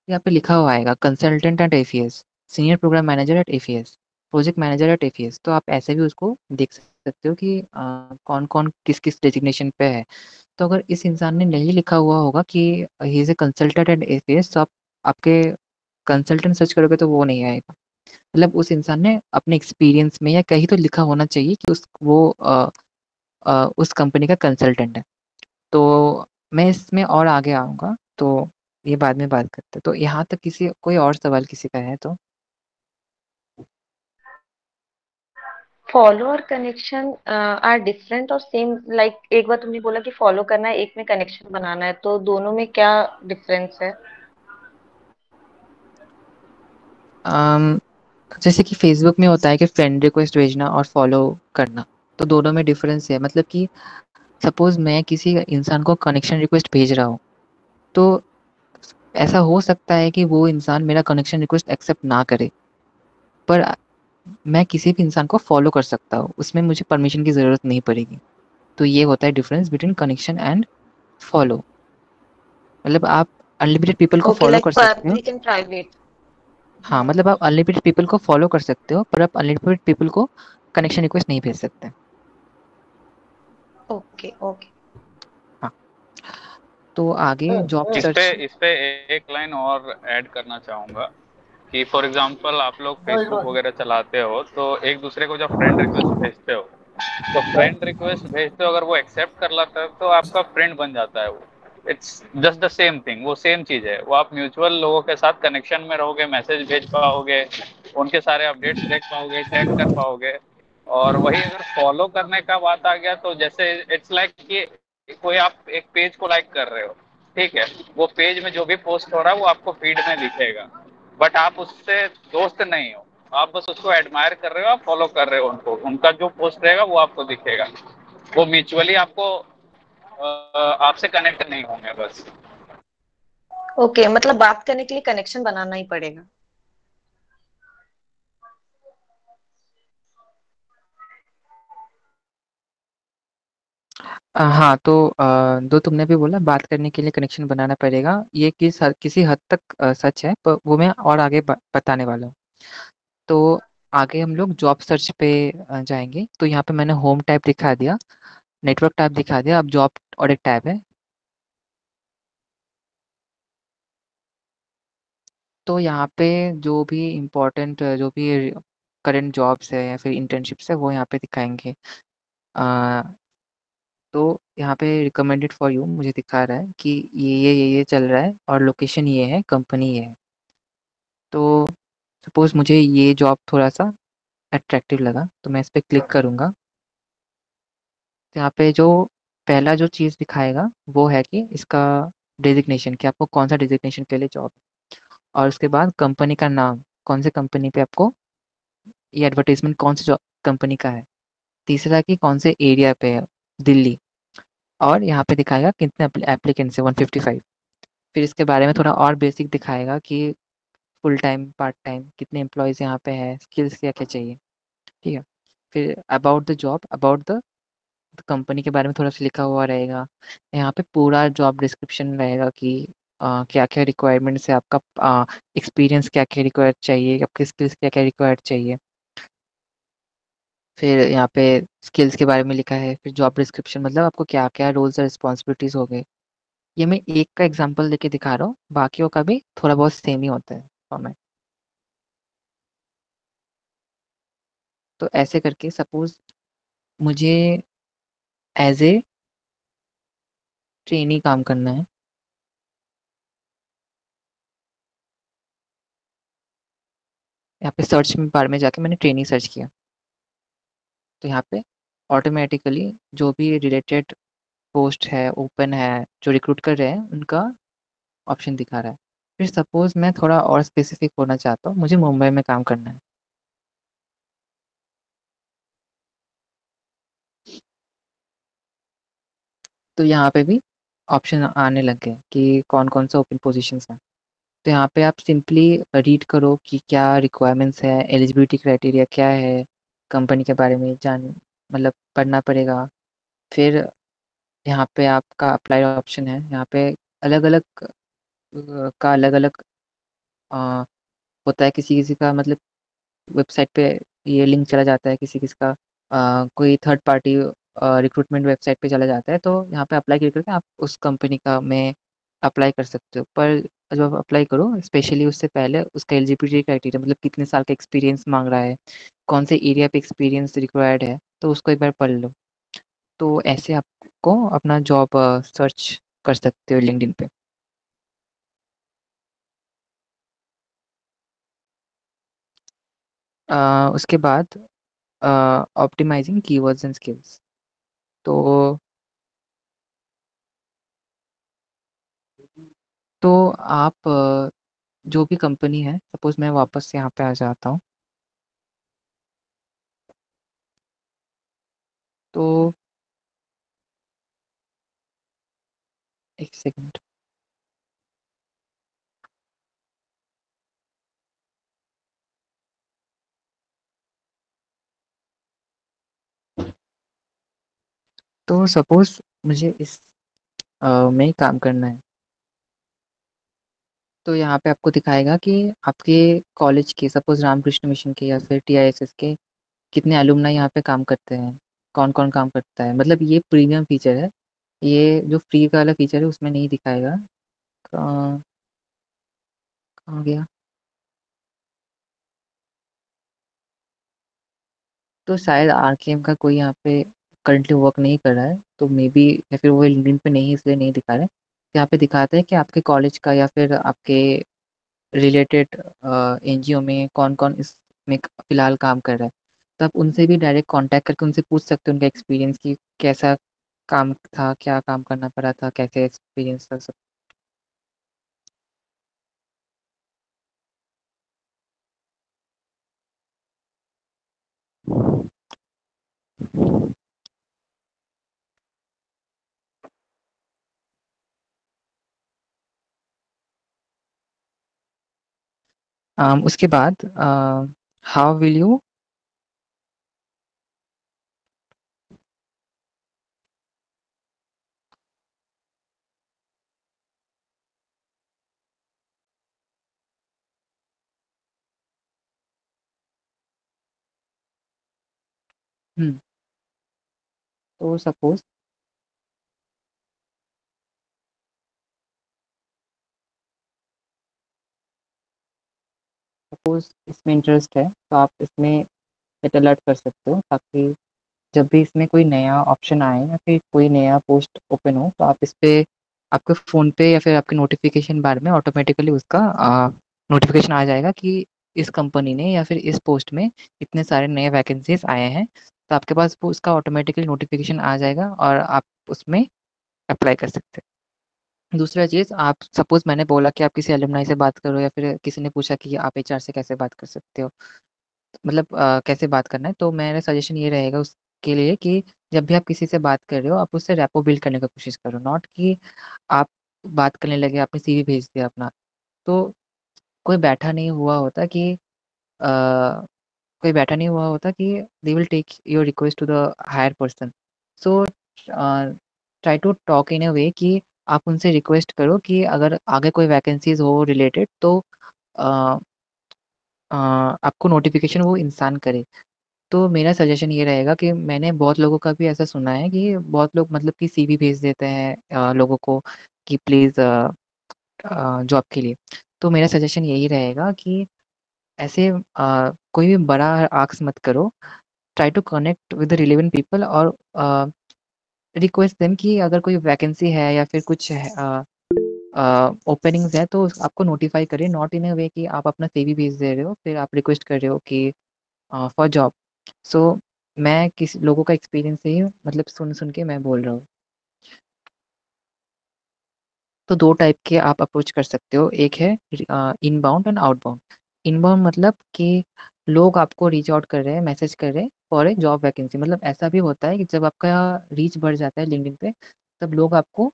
यहाँ पे लिखा हुआ आएगा consultant at FIS, senior program manager at FIS, project manager at FIS. तो आप ऐसे भी उसको देख सकते हो कि कौन-कौन किस-किस डेज़िग्नेशन पे है। तो अगर इस इंसान ने नहीं लिखा हुआ होगा कि he is a consultant at FIS, तो आप आपके कंसल्टेंट सर्च करोगे तो वो नहीं आएगा। मतलब उस इंसान ने अपने एक्सपीरियंस में या कहीं तो लिखा होना चाहिए कि उस कंपनी का कंसल्टेंट है। तो मैं इसमें और आगे आऊँगा, तो ये बाद में बात करते हैं। तो यहाँ तक किसी कोई और सवाल किसी का है तो? फॉलो और कनेक्शन आर डिफरेंट और सेम, लाइक एक बार तुमने बोला कि फॉलो करना है, एक में कनेक्शन बनाना है, तो दोनों में क्या डिफरेंस है? अम, जैसे कि फ़ेसबुक में होता है कि फ्रेंड रिक्वेस्ट भेजना और फ़ॉलो करना, तो दोनों में डिफ़रेंस है। मतलब कि सपोज़ मैं किसी इंसान को कनेक्शन रिक्वेस्ट भेज रहा हूँ, तो ऐसा हो सकता है कि वो इंसान मेरा कनेक्शन रिक्वेस्ट एक्सेप्ट ना करे, पर मैं किसी भी इंसान को फ़ॉलो कर सकता हूँ, उसमें मुझे परमिशन की ज़रूरत नहीं पड़ेगी। तो ये होता है difference between connection and follow. मतलब आप अनलिमिटेड पीपल को ओके, फ़ॉलो लाइक कर सकते हो। Public and private. हाँ, मतलब आप अनलिमिटेड पीपल को फ़ॉलो कर सकते हो, पर आप अनलिमिटेड पीपल को कनेक्शन रिक्वेस्ट नहीं भेज सकते। Okay okay. हाँ, तो आगे जॉब सर्च। इस पे एक लाइन और ऐड करना चाहूंगा कि फॉर एग्जांपल आप लोग फेसबुक वगैरह चलाते हो, तो एक दूसरे को जब फ्रेंड रिक्वेस्ट भेजते हो, तो फ्रेंड रिक्वेस्ट भेजते हो, अगर वो एक्सेप्ट कर लेता है तो आपका फ्रेंड बन जाता है वो। It's just the same thing, वो सेम चीज है। वो आप म्यूचुअल लोगों के साथ कनेक्शन में रहोगे, मैसेज भेज पाओगे, उनके सारे अपडेट्स देख पाओगे, टैग कर पाओगे। और वही अगर फॉलो करने का बात आ गया, तो जैसे इट्स लाइक कि कोई आप एक पेज को लाइक कर रहे हो, ठीक है, वो पेज में जो भी पोस्ट हो रहा है वो आपको फीड में दिखेगा, बट आप उससे दोस्त नहीं हो, आप बस उसको एडमायर कर रहे हो, आप फॉलो कर रहे हो उनको, उनका जो पोस्ट रहेगा वो आपको दिखेगा। वो म्यूचुअली आपको आपसे कनेक्ट नहीं होंगे बस। ओके, मतलब बात करने के लिए कनेक्शन बनाना ही पड़ेगा। हाँ, तो जो तुमने भी बोला बात करने के लिए कनेक्शन बनाना पड़ेगा, ये किसी हद तक सच है, पर वो मैं और आगे बताने वाला हूँ। तो आगे हम लोग जॉब सर्च पे जाएंगे। तो यहाँ पे मैंने होम टैब दिखा दिया, नेटवर्क टैब दिखा दिया, अब जॉब और एक टैब है। तो यहाँ पे जो भी इम्पोर्टेंट जो भी करंट जॉब्स है या फिर इंटर्नशिप्स है वो यहाँ पे दिखाएंगे। अ, तो यहाँ पे रिकमेंडेड फॉर यू मुझे दिखा रहा है कि ये चल रहा है और लोकेशन ये है, कंपनी ये है। तो सपोज मुझे ये जॉब थोड़ा सा अट्रैक्टिव लगा तो मैं इस पे क्लिक करूँगा। तो यहाँ पे जो पहला जो चीज़ दिखाएगा वो है कि इसका डेजिग्नेशन, कि आपको कौन सा डेजिग्नेशन के लिए जॉब, और उसके बाद कंपनी का नाम, कौन से कंपनी पे आपको ये एडवर्टाइजमेंट, कौन सी कंपनी का है। तीसरा कि कौन से एरिया पे है, दिल्ली। और यहाँ पे दिखाएगा कितने एप्लीकेंट्स है, 155। फिर इसके बारे में थोड़ा और बेसिक दिखाएगा कि फुल टाइम पार्ट टाइम कितने एम्प्लॉयज़ यहाँ पे है, स्किल्स क्या क्या चाहिए। ठीक है। फिर about the job, about the company के बारे में थोड़ा सा लिखा हुआ रहेगा। यहाँ पे पूरा जॉब डिस्क्रिप्शन रहेगा कि क्या क्या रिक्वायरमेंट्स है आपका, एक्सपीरियंस क्या क्या रिक्वायर्ड चाहिए, आपके स्किल्स क्या क्या रिक्वायर्ड चाहिए। फिर यहाँ पे स्किल्स के बारे में लिखा है, फिर जॉब डिस्क्रिप्शन मतलब आपको क्या क्या रोल्स और रिस्पॉन्सिबिलिटीज हो गए। ये मैं एक का एग्जांपल लेके दिखा रहा हूँ, बाकियों का भी थोड़ा बहुत सेम ही होता है फॉर्मेट। तो ऐसे करके सपोज मुझे एज ए ट्रेनी काम करना है। यहाँ पे सर्च में बार में जाके मैंने ट्रेनी सर्च किया, तो यहाँ पे ऑटोमेटिकली जो भी रिलेटेड पोस्ट है, ओपन है, जो रिक्रूट कर रहे हैं उनका ऑप्शन दिखा रहा है। फिर सपोज मैं थोड़ा और स्पेसिफिक होना चाहता हूँ, मुझे मुंबई में काम करना है। तो यहाँ पे भी ऑप्शन आने लग गए कि कौन कौन सा ओपन पोजीशंस हैं। तो यहाँ पे आप सिंपली रीड करो कि क्या रिक्वायरमेंट्स है, एलिजिबिलिटी क्राइटेरिया क्या है, कंपनी के बारे में जान मतलब पढ़ना पड़ेगा। फिर यहाँ पे आपका अप्लाई ऑप्शन है, यहाँ पे अलग अलग का अलग अलग होता है। किसी किसी का मतलब वेबसाइट पे ये लिंक चला जाता है, किसी किसी का कोई थर्ड पार्टी रिक्रूटमेंट वेबसाइट पे चला जाता है। तो यहाँ पे अप्लाई करके आप उस कंपनी का में अप्लाई कर सकते हो। पर जब आप अप्लाई करो स्पेशली उससे पहले उसका एलिजिबिलिटी क्राइटेरिया मतलब कितने साल का एक्सपीरियंस मांग रहा है, कौन से एरिया पे एक्सपीरियंस रिक्वायर्ड है, तो उसको एक बार पढ़ लो। तो ऐसे आपको अपना जॉब सर्च कर सकते हो लिंक्डइन पे। उसके बाद ऑप्टिमाइजिंग कीवर्ड्स एंड स्किल्स। तो तो आप जो भी कंपनी है, सपोज मैं वापस यहाँ पे आ जाता हूँ। तो एक सेकंड। तो सपोज मुझे इस में काम करना है। तो यहाँ पे आपको दिखाएगा कि आपके कॉलेज के, सपोज रामकृष्ण मिशन के या फिर टीआईएसएस के, कितने अलुमनाई यहाँ पे काम करते हैं, कौन कौन काम करता है। मतलब ये प्रीमियम फीचर है, ये जो फ्री का वाला फीचर है उसमें नहीं दिखाएगा। कहाँ कहाँ गया। तो शायद आरकेएम का कोई यहाँ पे करंटली वर्क नहीं कर रहा है, तो मे बी, या फिर वो लिंक्डइन पे नहीं इसलिए नहीं दिखा रहा है। यहाँ पे दिखाता है कि आपके कॉलेज का या फिर आपके रिलेटेड एनजीओ में कौन कौन इसमें फिलहाल काम कर रहा है। तो आप उनसे भी डायरेक्ट कांटेक्ट करके उनसे पूछ सकते हो उनका एक्सपीरियंस कि कैसा काम था, क्या काम करना पड़ा था, कैसे एक्सपीरियंस था सब। उसके बाद हाउ विल यू हुँ, तो सपोज़ इसमें इंटरेस्ट है, तो आप इसमें सेट अलर्ट कर सकते हो, ताकि जब भी इसमें कोई नया ऑप्शन आए या फिर कोई नया पोस्ट ओपन हो, तो आप इस पे आपके फ़ोन पे या फिर आपके नोटिफ़िकेशन बार में ऑटोमैटिकली उसका नोटिफ़िकेशन आ जाएगा कि इस कंपनी ने या फिर इस पोस्ट में इतने सारे नए वैकेंसीज़ आए हैं। तो आपके पास वो उसका ऑटोमैटिकली नोटिफ़िकेशन आ जाएगा और आप उसमें अप्लाई कर सकते हैं। दूसरा चीज़, आप सपोज़ मैंने बोला कि आप किसी एलुमनाई से बात करो या फिर किसी ने पूछा कि आप एचआर से कैसे बात कर सकते हो? मतलब कैसे बात करना है, तो मेरा सजेशन ये रहेगा उसके लिए कि जब भी आप किसी से बात कर रहे हो, आप उससे रैपो बिल्ड करने का कोशिश करो, नॉट कि आप बात करने लगे, आपने सीवी भेज दिया अपना। तो कोई बैठा नहीं हुआ होता कि कोई बैठा नहीं हुआ होता कि they will take your request to the higher person. So try to talk in a way कि आप उनसे रिक्वेस्ट करो कि अगर आगे कोई वैकेंसीज़ हो रिलेटेड, तो अ आपको नोटिफ़िकेशन वो इंसान करे। तो मेरा सजेशन ये रहेगा कि मैंने बहुत लोगों का भी ऐसा सुना है कि बहुत लोग मतलब कि सीवी भेज देते हैं लोगों को कि प्लीज़ जॉब के लिए। तो मेरा सजेशन यही रहेगा कि ऐसे कोई भी बड़ा आस्क मत करो। Try to connect with the relevant people और रिक्वेस्ट देम कि अगर कोई वैकेंसी है या फिर कुछ है ओपनिंग्स है, तो आपको नोटिफ़ाई करें, नॉट इन अ वे कि आप अपना सीवी भेज दे रहे हो, फिर आप रिक्वेस्ट कर रहे हो कि फॉर जॉब। सो मैं किसी लोगों का एक्सपीरियंस से ही मतलब सुन के मैं बोल रहा हूँ। तो 2 टाइप के आप अप्रोच कर सकते हो। एक है इनबाउंड एंड आउटबाउंड। इनबाउंड मतलब कि लोग आपको रीच आउट कर रहे हैं, मैसेज कर रहे हैं फॉर ए जॉब वैकेंसी। मतलब ऐसा भी होता है कि जब आपका रीच बढ़ जाता है लिंक्डइन पे, तब लोग आपको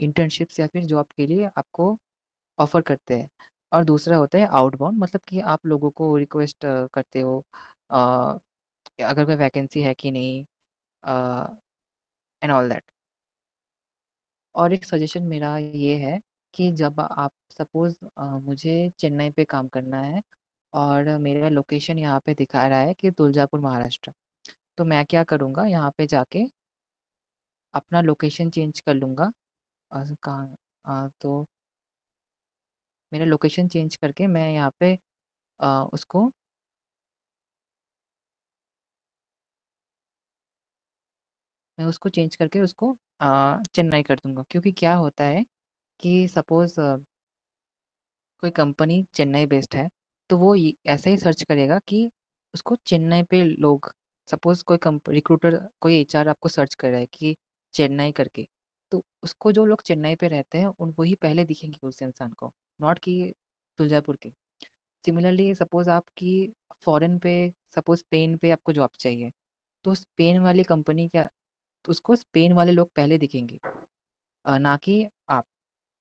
इंटर्नशिप्स या फिर जॉब के लिए आपको ऑफ़र करते हैं। और दूसरा होता है आउटबाउंड, मतलब कि आप लोगों को रिक्वेस्ट करते हो अ, अगर कोई वैकेंसी है कि नहीं, एंड ऑल दैट। और एक सजेशन मेरा ये है कि जब आप सपोज़ मुझे चेन्नई पे काम करना है और मेरा लोकेशन यहाँ पे दिखा रहा है कि तुलजापुर महाराष्ट्र। तो मैं क्या करूँगा, यहाँ पे जाके अपना लोकेशन चेंज कर लूँगा। कहाँ तो मेरा लोकेशन चेंज करके मैं यहाँ पे उसको चेंज करके उसको चेन्नई कर दूँगा। क्योंकि क्या होता है कि सपोज़ कोई कंपनी चेन्नई बेस्ड है, तो वो ये ऐसे ही सर्च करेगा कि उसको चेन्नई पे लोग, सपोज़ कोई रिक्रूटर, कोई एचआर आपको सर्च कर रहा है कि चेन्नई करके, तो उसको जो लोग चेन्नई पे रहते हैं उन वही पहले दिखेंगे उस इंसान को, नॉट कि तुलजापुर के। सिमिलरली सपोज़ आपकी फॉरेन पे, सपोज़ स्पेन पे आपको जॉब चाहिए, तो स्पेन वाली कंपनी क्या, तो उसको स्पेन वाले लोग पहले दिखेंगे, ना कि आप।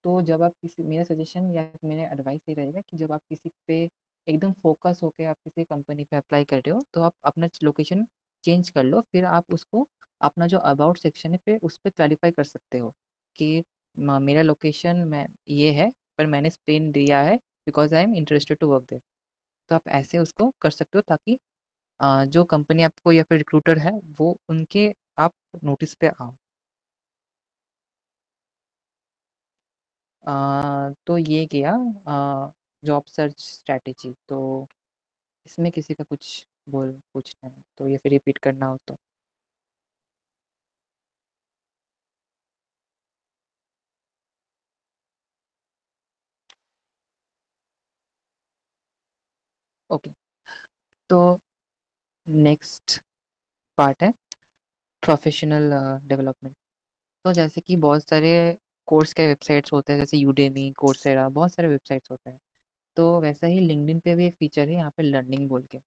तो जब आप किसी, मेरा सजेशन या मेरा एडवाइस ये रहेगा कि जब आप किसी पे एकदम फ़ोकस होके आप किसी कंपनी पे अप्लाई कर रहे हो, तो आप अपना लोकेशन चेंज कर लो। फिर आप उसको अपना जो अबाउट सेक्शन है, फिर उस पे क्लैरिफ़ाई कर सकते हो कि म मेरा लोकेशन मैं ये है, पर मैंने स्पेन दिया है because I am interested to work there. तो आप ऐसे उसको कर सकते हो, ताकि जो कंपनी आपको या फिर रिक्रूटर है, वो उनके आप नोटिस पे आओ। तो ये किया जॉब सर्च स्ट्रैटेजी। तो इसमें किसी का कुछ पूछना है तो या फिर रिपीट करना हो तो? ओके। तो नेक्स्ट पार्ट है प्रोफेशनल डेवलपमेंट। तो जैसे कि बहुत सारे कोर्स के वेबसाइट्स होते हैं, जैसे यूडेमी, कोर्सेरा, बहुत सारे वेबसाइट्स होते हैं। तो वैसा ही लिंक्डइन पे भी एक फीचर है यहाँ पे, लर्निंग बोल के।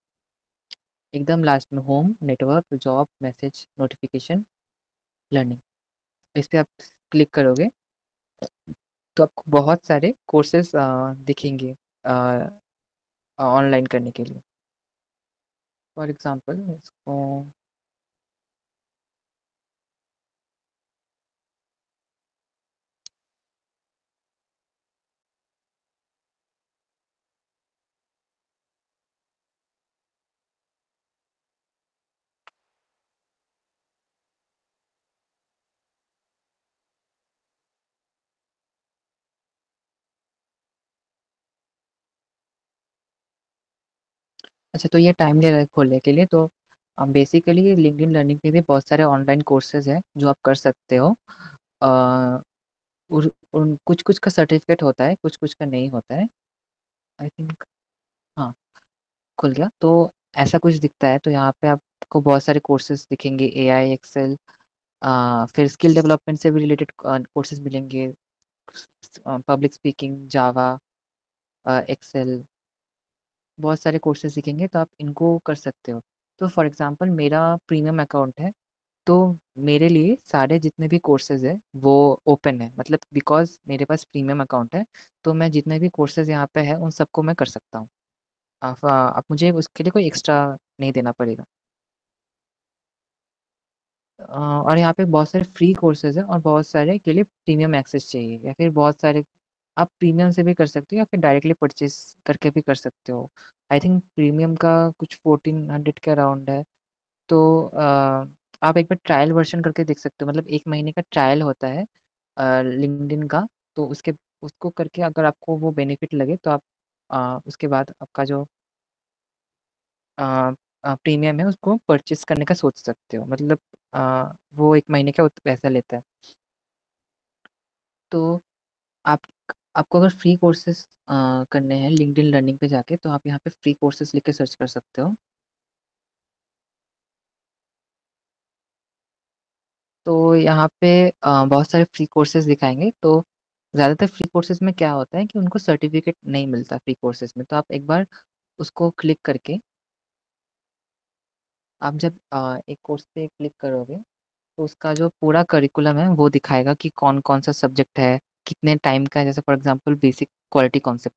एकदम लास्ट में home, network, job, message, notification, learning, इस पे आप क्लिक करोगे तो आपको बहुत सारे कोर्सेज दिखेंगे ऑनलाइन करने के लिए। फॉर एग्जांपल इसको अच्छा, तो ये टाइमली रहे खोलने के लिए तो बेसिकली लिंक्डइन लर्निंग पे भी बहुत सारे ऑनलाइन कोर्सेज हैं जो आप कर सकते हो। अ, उन कुछ-कुछ का सर्टिफ़िकेट होता है, कुछ-कुछ का नहीं होता है। आई थिंक हाँ, खुल गया। तो ऐसा कुछ दिखता है, तो यहाँ पे आपको बहुत सारे कोर्सेज दिखेंगे, एआई, एक्सेल, फिर स्किल डेवलपमेंट से भी रिलेटेड कोर्सेज मिलेंगे, पब्लिक स्पीकिंग, जावा, एक्सेल, बहुत सारे कोर्सेज दिखेंगे, तो आप इनको कर सकते हो। तो फॉर एग्ज़ाम्पल मेरा प्रीमियम अकाउंट है, तो मेरे लिए सारे जितने भी कोर्सेज़ हैं, वो ओपन है। मतलब बिकॉज़ मेरे पास प्रीमियम अकाउंट है, तो मैं जितने भी कोर्सेज़ यहाँ पे हैं, उन सबको मैं कर सकता हूँ। आप मुझे उसके लिए कोई एक्स्ट्रा नहीं देना पड़ेगा। और यहाँ पे बहुत सारे फ्री कोर्सेज़ हैं और बहुत सारे के लिए प्रीमियम एक्सेस चाहिए या फिर बहुत सारे आप प्रीमियम से भी कर सकते हो या फिर डायरेक्टली परचेज़ करके भी कर सकते हो। आई थिंक प्रीमियम का कुछ 1400 के अराउंड है। तो आप एक बार ट्रायल वर्ज़न करके देख सकते हो, मतलब 1 महीने का ट्रायल होता है लिंक्डइन का, तो उसको करके अगर आपको वो बेनिफिट लगे तो आप उसके बाद आपका जो अ प्रीमियम है उसको परचेज़ करने का सोच सकते हो। मतलब वो 1 महीने का पैसा लेता है। तो आप आपको अगर फ्री कोर्सेज़ करने हैं लिंक्डइन लर्निंग पे जाके, तो आप यहाँ पे फ्री कोर्सेज़ लिख के सर्च कर सकते हो। तो यहाँ पे बहुत सारे फ्री कोर्सेज़ दिखाएँगे, तो ज़्यादातर फ्री कोर्सेज़ में क्या होता है कि उनको सर्टिफ़िकेट नहीं मिलता फ्री कोर्सेज़ में। तो आप एक बार उसको क्लिक करके आप जब एक कोर्स पे क्लिक करोगे, तो उसका जो पूरा करिकुलम है वो दिखाएगा कि कौन-कौन सा सब्जेक्ट है, कितने टाइम का है। जैसे for example basic quality concept,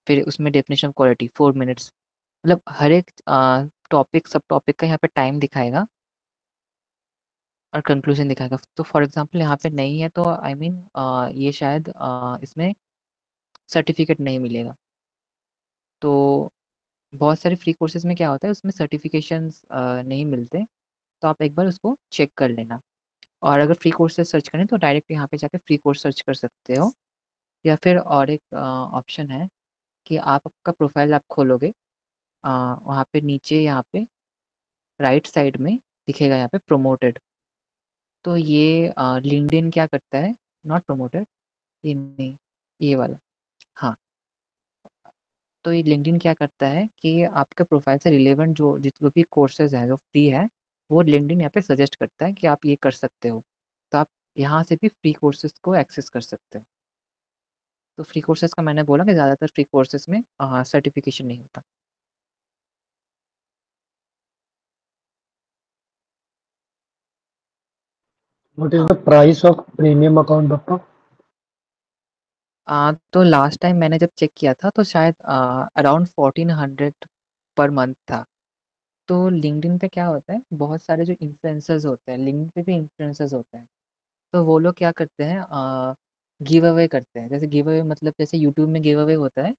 फिर उसमें डेफिनिशन ऑफ क्वालिटी 4 मिनट्स, मतलब हर एक टॉपिक सब टॉपिक का यहाँ पे टाइम दिखाएगा और कंक्लूजन दिखाएगा। तो फॉर एग्ज़ाम्पल यहाँ पे नहीं है, तो आई मीन ये शायद इसमें सर्टिफ़िकेट नहीं मिलेगा। तो बहुत सारे फ्री कोर्सेज़ में क्या होता है, उसमें सर्टिफ़िकेशंस नहीं मिलते, तो आप एक बार उसको चेक कर लेना। और अगर फ्री कोर्सेज़ सर्च करें तो डायरेक्ट यहाँ पे जाके फ्री कोर्स सर्च कर सकते हो, या फिर और एक ऑप्शन है कि आप आपका प्रोफ़ाइल आप खोलोगे, वहाँ पे नीचे यहाँ पे राइट साइड में दिखेगा यहाँ पे प्रमोटेड। तो ये लिंक्डइन क्या करता है, नॉट प्रमोटेड, ये नहीं, ये वाला, हाँ। तो ये लिंक्डइन क्या करता है कि आपके प्रोफ़ाइल से रिलेवेंट जो जितने भी कोर्सेज़ हैं जो फ्री है, वो लिंक्डइन यहाँ पे सजेस्ट करता है कि आप ये कर सकते हो। तो आप यहाँ से भी फ्री कोर्सेज़ को एक्सेस कर सकते हो। तो फ्री कोर्सेज़ का मैंने बोला कि ज़्यादातर फ्री कोर्सेज़ में सर्टिफ़िकेशन नहीं होता। What is the price of premium account, Bappa? तो लास्ट टाइम मैंने जब चेक किया था तो शायद अराउंड 1400 पर मंथ था। तो लिंक्डइन पे क्या होता है, बहुत सारे जो इन्फ्लुएंसर्स होते हैं, लिंक्डइन पे भी इन्फ्लुएंसर्स होते हैं। तो वो लोग क्या करते हैं, गिव अवे करते हैं। जैसे गिव अवे मतलब जैसे यूट्यूब में गिव अवे होता है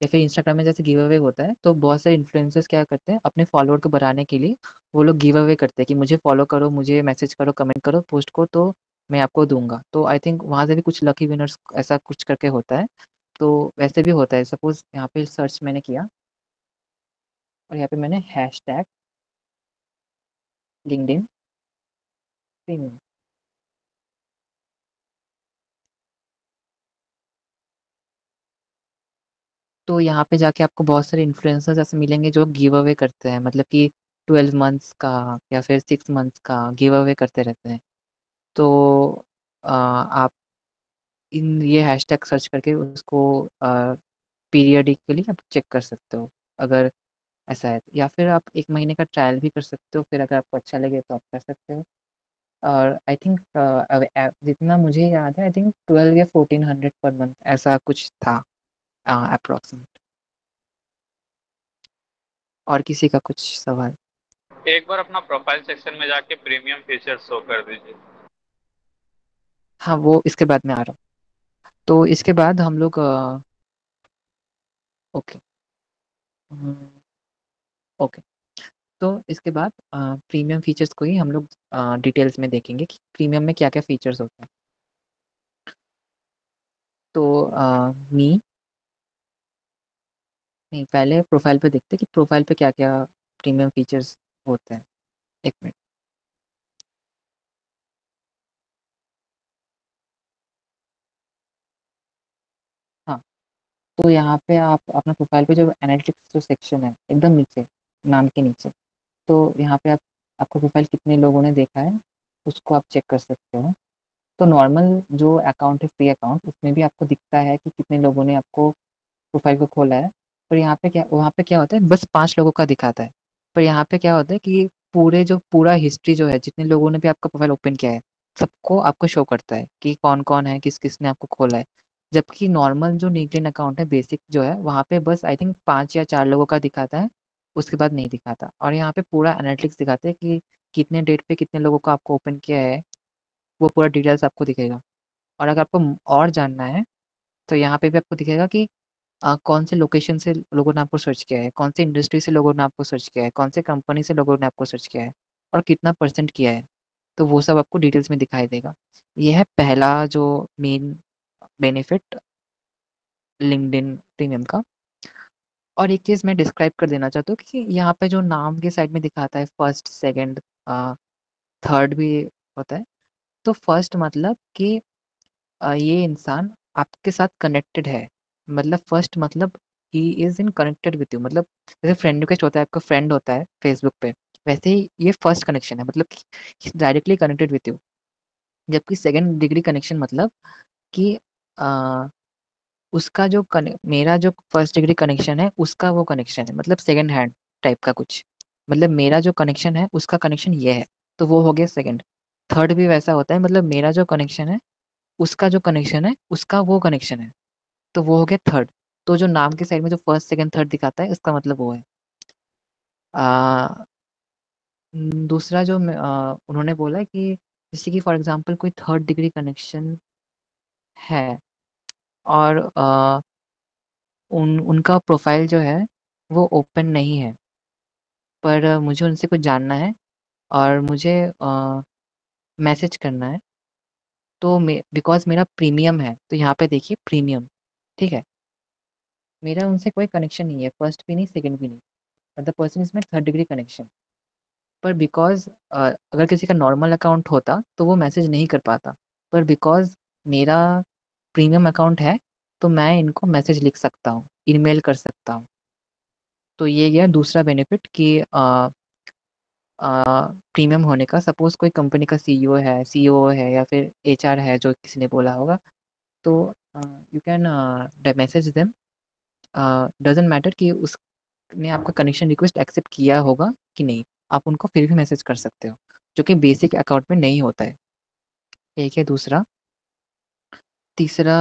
या फिर इंस्टाग्राम में जैसे गिव अवे होता है, तो बहुत सारे इन्फ्लुएंसर्स क्या करते हैं अपने फॉलोअर को बढ़ाने के लिए वो लोग गिव अवे करते हैं कि मुझे फॉलो करो, मुझे मैसेज करो, कमेंट करो पोस्ट को, तो मैं आपको दूंगा। तो आई थिंक वहाँ से भी कुछ लकी विनर्स ऐसा कुछ करके होता है। तो वैसे भी होता है, सपोज यहाँ पे सर्च मैंने किया और यहाँ पे मैंने हैश टैग लिंक्डइन प्रीमियम, तो यहाँ पे जाके आपको बहुत सारे इन्फ्लुएंसर्स ऐसे मिलेंगे जो गिव अवे करते हैं, मतलब कि 12 मंथ्स का या फिर 6 मंथ्स का गिव अवे करते रहते हैं। तो आप इन ये हैशटैग सर्च करके उसको पीरियडिकली आप चेक कर सकते हो, अगर ऐसा है। या फिर आप 1 महीने का ट्रायल भी कर सकते हो, फिर अगर आपको अच्छा लगे तो आप कर सकते हो। और आई थिंक जितना मुझे याद है, आई थिंक 12 या 1400 पर मंथ ऐसा कुछ था अप्रॉक्सिमेट। और किसी का कुछ सवाल? एक बार अपना प्रोफाइल सेक्शन में जाके प्रीमियम फीचर्स शो कर दीजिए। हाँ, वो इसके बाद मैं आ रहा हूँ। तो इसके बाद हम लोग ओके, ओके। तो इसके बाद प्रीमियम फीचर्स को ही हम लोग डिटेल्स में देखेंगे कि प्रीमियम में क्या-क्या फीचर्स होते हैं। तो मी नहीं, पहले प्रोफाइल पे देखते हैं कि प्रोफाइल पे क्या-क्या प्रीमियम फीचर्स होते हैं। 1 मिनट। हाँ, तो यहाँ पे आप अपना प्रोफाइल पे जो एनालिटिक्स जो सेक्शन है, एकदम नीचे, नाम के नीचे, तो यहाँ पे आप आपका प्रोफाइल कितने लोगों ने देखा है, उसको आप चेक कर सकते हो। तो नॉर्मल जो अकाउंट है, फ्री अकाउंट, उसमें भी आपको दिखता है कि कितने लोगों ने आपको प्रोफाइल को खोला है। पर यहाँ पे क्या वहाँ पे क्या होता है, बस 5 लोगों का दिखाता है। पर यहाँ पे क्या होता है कि पूरा हिस्ट्री जो है, जितने लोगों ने भी आपका प्रोफाइल ओपन किया है, सबको आपको शो करता है कि कौन-कौन है, किस-किस ने आपको खोला है। जबकि नॉर्मल जो लिंक्डइन अकाउंट है, बेसिक जो है, वहाँ पे बस आई थिंक 5 या 4 लोगों का दिखाता है, उसके बाद नहीं दिखाता। और यहाँ पे पूरा एनालिटिक्स दिखाते हैं कि कितने डेट पे कितने लोगों को आपको ओपन किया है, वो पूरा डिटेल्स आपको दिखेगा। और अगर आपको और जानना है, तो यहाँ पे भी आपको दिखेगा कि कौन से लोकेशन से लोगों ने आपको सर्च किया है, कौन से इंडस्ट्री से लोगों ने आपको सर्च किया है, कौन से कंपनी से लोगों ने आपको सर्च किया है और कितना परसेंट किया है। तो वो सब आपको डिटेल्स में दिखाई देगा। ये है पहला जो मेन बेनिफिट लिंक्डइन प्रीमियम का। और एक चीज़ मैं डिस्क्राइब कर देना चाहता हूँ कि यहाँ पे जो नाम के साइड में दिखाता है फर्स्ट, सेकंड, थर्ड भी होता है। तो फर्स्ट मतलब कि ये इंसान आपके साथ कनेक्टेड है। मतलब फर्स्ट मतलब he is in connected with you, मतलब जैसे फ्रेंड रिक्वेस्ट होता है, आपका फ्रेंड होता है फेसबुक पे, वैसे ही ये फर्स्ट कनेक्शन है, मतलब कि डायरेक्टली कनेक्टेड विथ यू। जबकि सेकंड डिग्री कनेक्शन मतलब कि अ, उसका जो मेरा जो फर्स्ट डिग्री कनेक्शन है, उसका वो कनेक्शन है, मतलब सेकंड हैंड टाइप का कुछ। मतलब मेरा जो कनेक्शन है, उसका कनेक्शन ये है, तो वो हो गया सेकंड। थर्ड भी वैसा होता है, मतलब मेरा जो कनेक्शन है, उसका जो कनेक्शन है, उसका वो कनेक्शन है, तो वो हो गया थर्ड। तो जो नाम के साइड में जो फर्स्ट, सेकंड, थर्ड दिखाता है, इसका मतलब वो है। अ, दूसरा जो उन्होंने बोला कि जैसे कि फॉर एग्ज़ाम्पल कोई थर्ड डिग्री कनेक्शन है और उनका प्रोफ़ाइल जो है, वो ओपन नहीं है, पर मुझे उनसे कुछ जानना है और मुझे मैसेज करना है, तो बिकॉज़ मेरा प्रीमियम है, तो यहाँ पे देखिए प्रीमियम, ठीक है? मेरा उनसे कोई कनेक्शन नहीं है, फर्स्ट भी नहीं, सेकंड भी नहीं, but the person is my third degree connection. पर बिकॉज़ अगर किसी का नॉर्मल अकाउंट होता तो वो मैसेज नहीं कर पाता। पर बिकॉज़ मेरा प्रीमियम अकाउंट है, तो मैं इनको मैसेज लिख सकता हूँ, ईमेल कर सकता हूँ। तो ये गया दूसरा बेनिफिट कि अ, प्रीमियम होने का। सपोज़ कोई कंपनी का सीईओ है या फिर एचआर है जो किसी ने बोला होगा, तो you can message them, doesn't matter कि उसने आपका कनेक्शन रिक्वेस्ट एक्सेप्ट किया होगा कि नहीं, आप उनको फिर भी मैसेज कर सकते हो, जो कि बेसिक अकाउंट में नहीं होता है। एक है दूसरा। तीसरा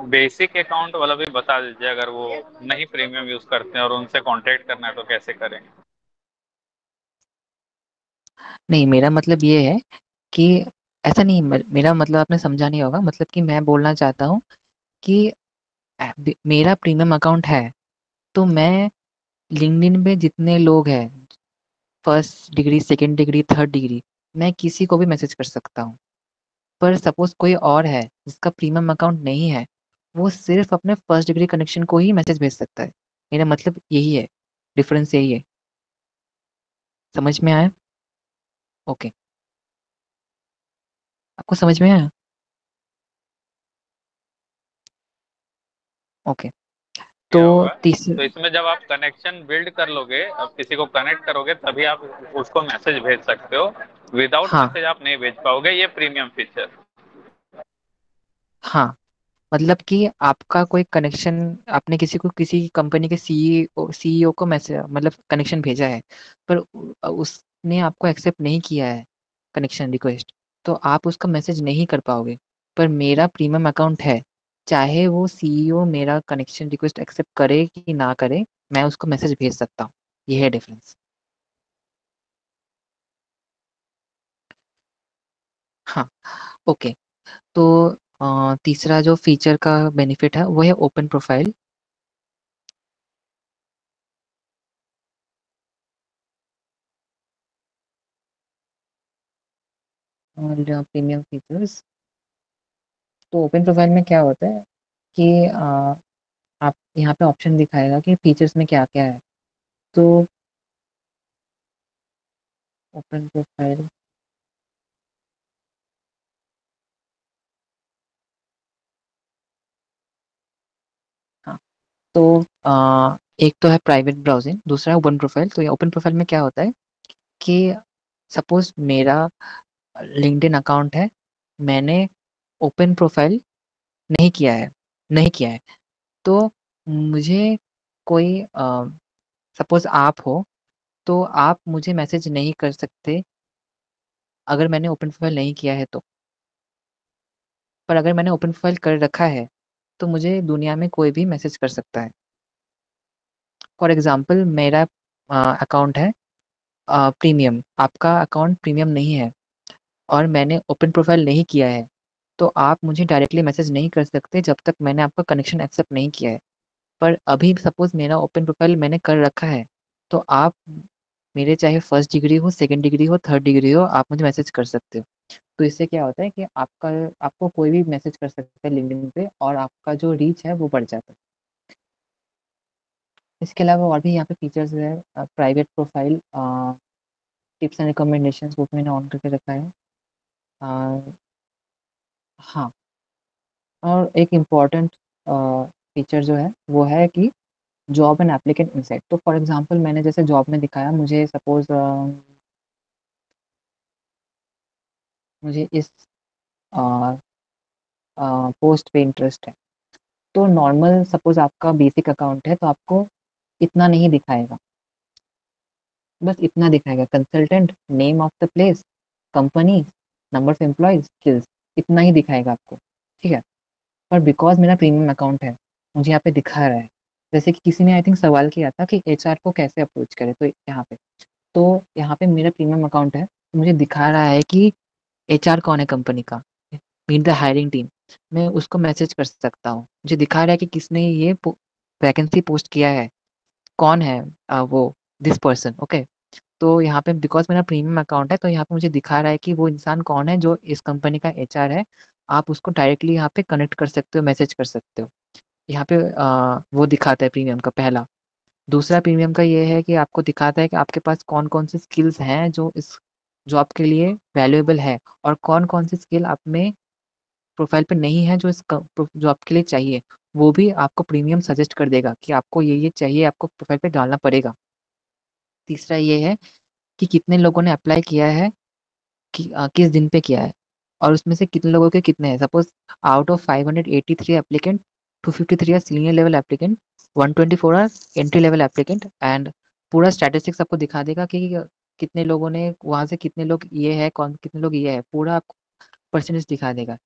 बेसिक अकाउंट वाला भी बता दीजिए, अगर वो नहीं प्रीमियम यूज करते हैं और उनसे कांटेक्ट करना है तो कैसे करें? नहीं, मेरा मतलब ये है कि ऐसा नहीं, मेरा मतलब आपने समझा नहीं होगा, मतलब कि मैं बोलना चाहता हूँ कि मेरा प्रीमियम अकाउंट है, तो मैं लिंक्डइन में जितने लोग हैं, first degree, second degree, third degree, मैं किसी को भी मैसेज कर सकता हूँ। पर सपोज़ कोई और है जिसका प्रीमियम अकाउंट नहीं है, वो सिर्फ़ अपने फर्स्ट डिग्री कनेक्शन को ही मैसेज भेज सकता है। मेरा मतलब यही है, डिफ़रेंस यही है। समझ में आया? ओके, आपको समझ में आया? ओके, तो क्या होगा? तीस तो इसमें जब आप कनेक्शन बिल्ड कर लोगे, अब किसी को कनेक्ट करोगे, तभी आप उसको मैसेज भेज सकते हो। विदाउट हाँ, मैसेज आप नहीं भेज पाओगे, ये प्रीमियम फीचर। हाँ, मतलब कि आपका कोई कनेक्शन, आपने किसी को किसी कंपनी के सीईओ को मैसेज मतलब कनेक्शन भेजा है, पर उसने आपको एक्सेप्ट नहीं किया है कनेक्शन रिक्वेस्ट, तो आप उसका मैसेज नहीं कर पाओगे। पर मेरा प्रीमियम अकाउंट है, चाहे वो सीईओ मेरा कनेक्शन रिक्वेस्ट एक्सेप्ट करे कि ना करे, मैं उसको मैसेज भेज सकता हूँ। ये है डिफरेंस। हाँ, ओके। तो तीसरा जो फीचर का बेनिफिट है, वो है ओपन प्रोफाइल। और प्रीमियम फीचर्स, तो ओपन प्रोफाइल में क्या होता है कि आप यहाँ पे ऑप्शन दिखाएगा कि फीचर्स में क्या-क्या है। तो ओपन प्रोफाइल हाँ, तो एक तो है प्राइवेट ब्राउज़िंग, दूसरा है ओपन प्रोफाइल। तो ये ओपन प्रोफाइल में क्या होता है कि सपोज़ मेरा लिंक्डइन अकाउंट है, मैंने ओपन प्रोफाइल नहीं किया है, तो मुझे कोई सपोज़ आप हो, तो आप मुझे मैसेज नहीं कर सकते अगर मैंने ओपन प्रोफाइल नहीं किया है तो। पर अगर मैंने ओपन प्रोफाइल कर रखा है, तो मुझे दुनिया में कोई भी मैसेज कर सकता है। फॉर एग्ज़ाम्पल मेरा अकाउंट है प्रीमियम, आपका अकाउंट प्रीमियम नहीं है और मैंने ओपन प्रोफाइल नहीं किया है, तो आप मुझे डायरेक्टली मैसेज नहीं कर सकते जब तक मैंने आपका कनेक्शन एक्सेप्ट नहीं किया है। पर अभी सपोज़ मेरा ओपन प्रोफाइल मैंने कर रखा है, तो आप मेरे चाहे फर्स्ट डिग्री हो, सेकंड डिग्री हो, थर्ड डिग्री हो, आप मुझे मैसेज कर सकते हो। तो इससे क्या होता है कि आपको कोई भी मैसेज कर सकता है लिंक्डइन पे और आपका जो रीच है वो बढ़ जाता है। इसके अलावा और भी यहाँ पे फीचर्स है private profile tips and recommendations वो भी मैंने ऑन करके रखा है। हाँ, और एक इम्पॉर्टेंट फीचर जो है वो है कि जॉब एंड एप्लीकेंट इनसाइट। तो फॉर एग्ज़ाम्पल मैंने जैसे जॉब में दिखाया मुझे सपोज़ मुझे इस अ पोस्ट पे इंटरेस्ट है। तो नॉर्मल सपोज़ आपका बेसिक अकाउंट है तो आपको इतना नहीं दिखाएगा, बस इतना दिखाएगा consultant, name of the place, company, number of employees, skills, इतना ही दिखाएगा आपको, ठीक है? पर बिकॉज़ मेरा प्रीमियम अकाउंट है, मुझे यहाँ पे दिखा रहा है। जैसे कि किसी ने आई थिंक सवाल किया था कि एचआर को कैसे अप्रोच करें? यहाँ पे मेरा प्रीमियम अकाउंट है, मुझे दिखा रहा है कि एचआर कौन है कंपनी का, मीट द हायरिंग टीम। मैं उसको मैसेज कर सकता हूँ। मुझे दिखा रहा है कि किसने ये वैकेंसी पोस्ट किया है, कौन है वो दिस पर्सन, ओके। तो यहाँ पे बिकॉज़ मेरा प्रीमियम अकाउंट है तो यहाँ पे मुझे दिखा रहा है कि वो इंसान कौन है जो इस कंपनी का एचआर है। आप उसको डायरेक्टली यहाँ पे कनेक्ट कर सकते हो, मैसेज कर सकते हो। यहाँ पे वो दिखाता है प्रीमियम का पहला। दूसरा प्रीमियम का ये है कि आपको दिखाता है कि आपके पास कौन-कौन से स्किल्स हैं जो इस जॉब के लिए वैल्यूएबल है और कौन-कौन सी स्किल आप में प्रोफाइल पे नहीं है जो इस जॉब के लिए चाहिए। वो भी आपको प्रीमियम सजेस्ट कर देगा कि आपको ये चाहिए, आपको प्रोफाइल पे डालना पड़ेगा। तीसरा ये है कि कितने लोगों ने अप्लाई किया है कि किस दिन पे किया है और उसमें से कितने लोगों के कितने हैं। Suppose out of 583 applicant, 253 are senior level applicant, 124 are entry level applicant and पूरा स्टैटिस्टिक्स आपको दिखा देगा कि कितने लोगों ने वहाँ से कितने लोग ये है, कौन कितने लोग ये है, पूरा आपको परसेंटेज दिखा देगा।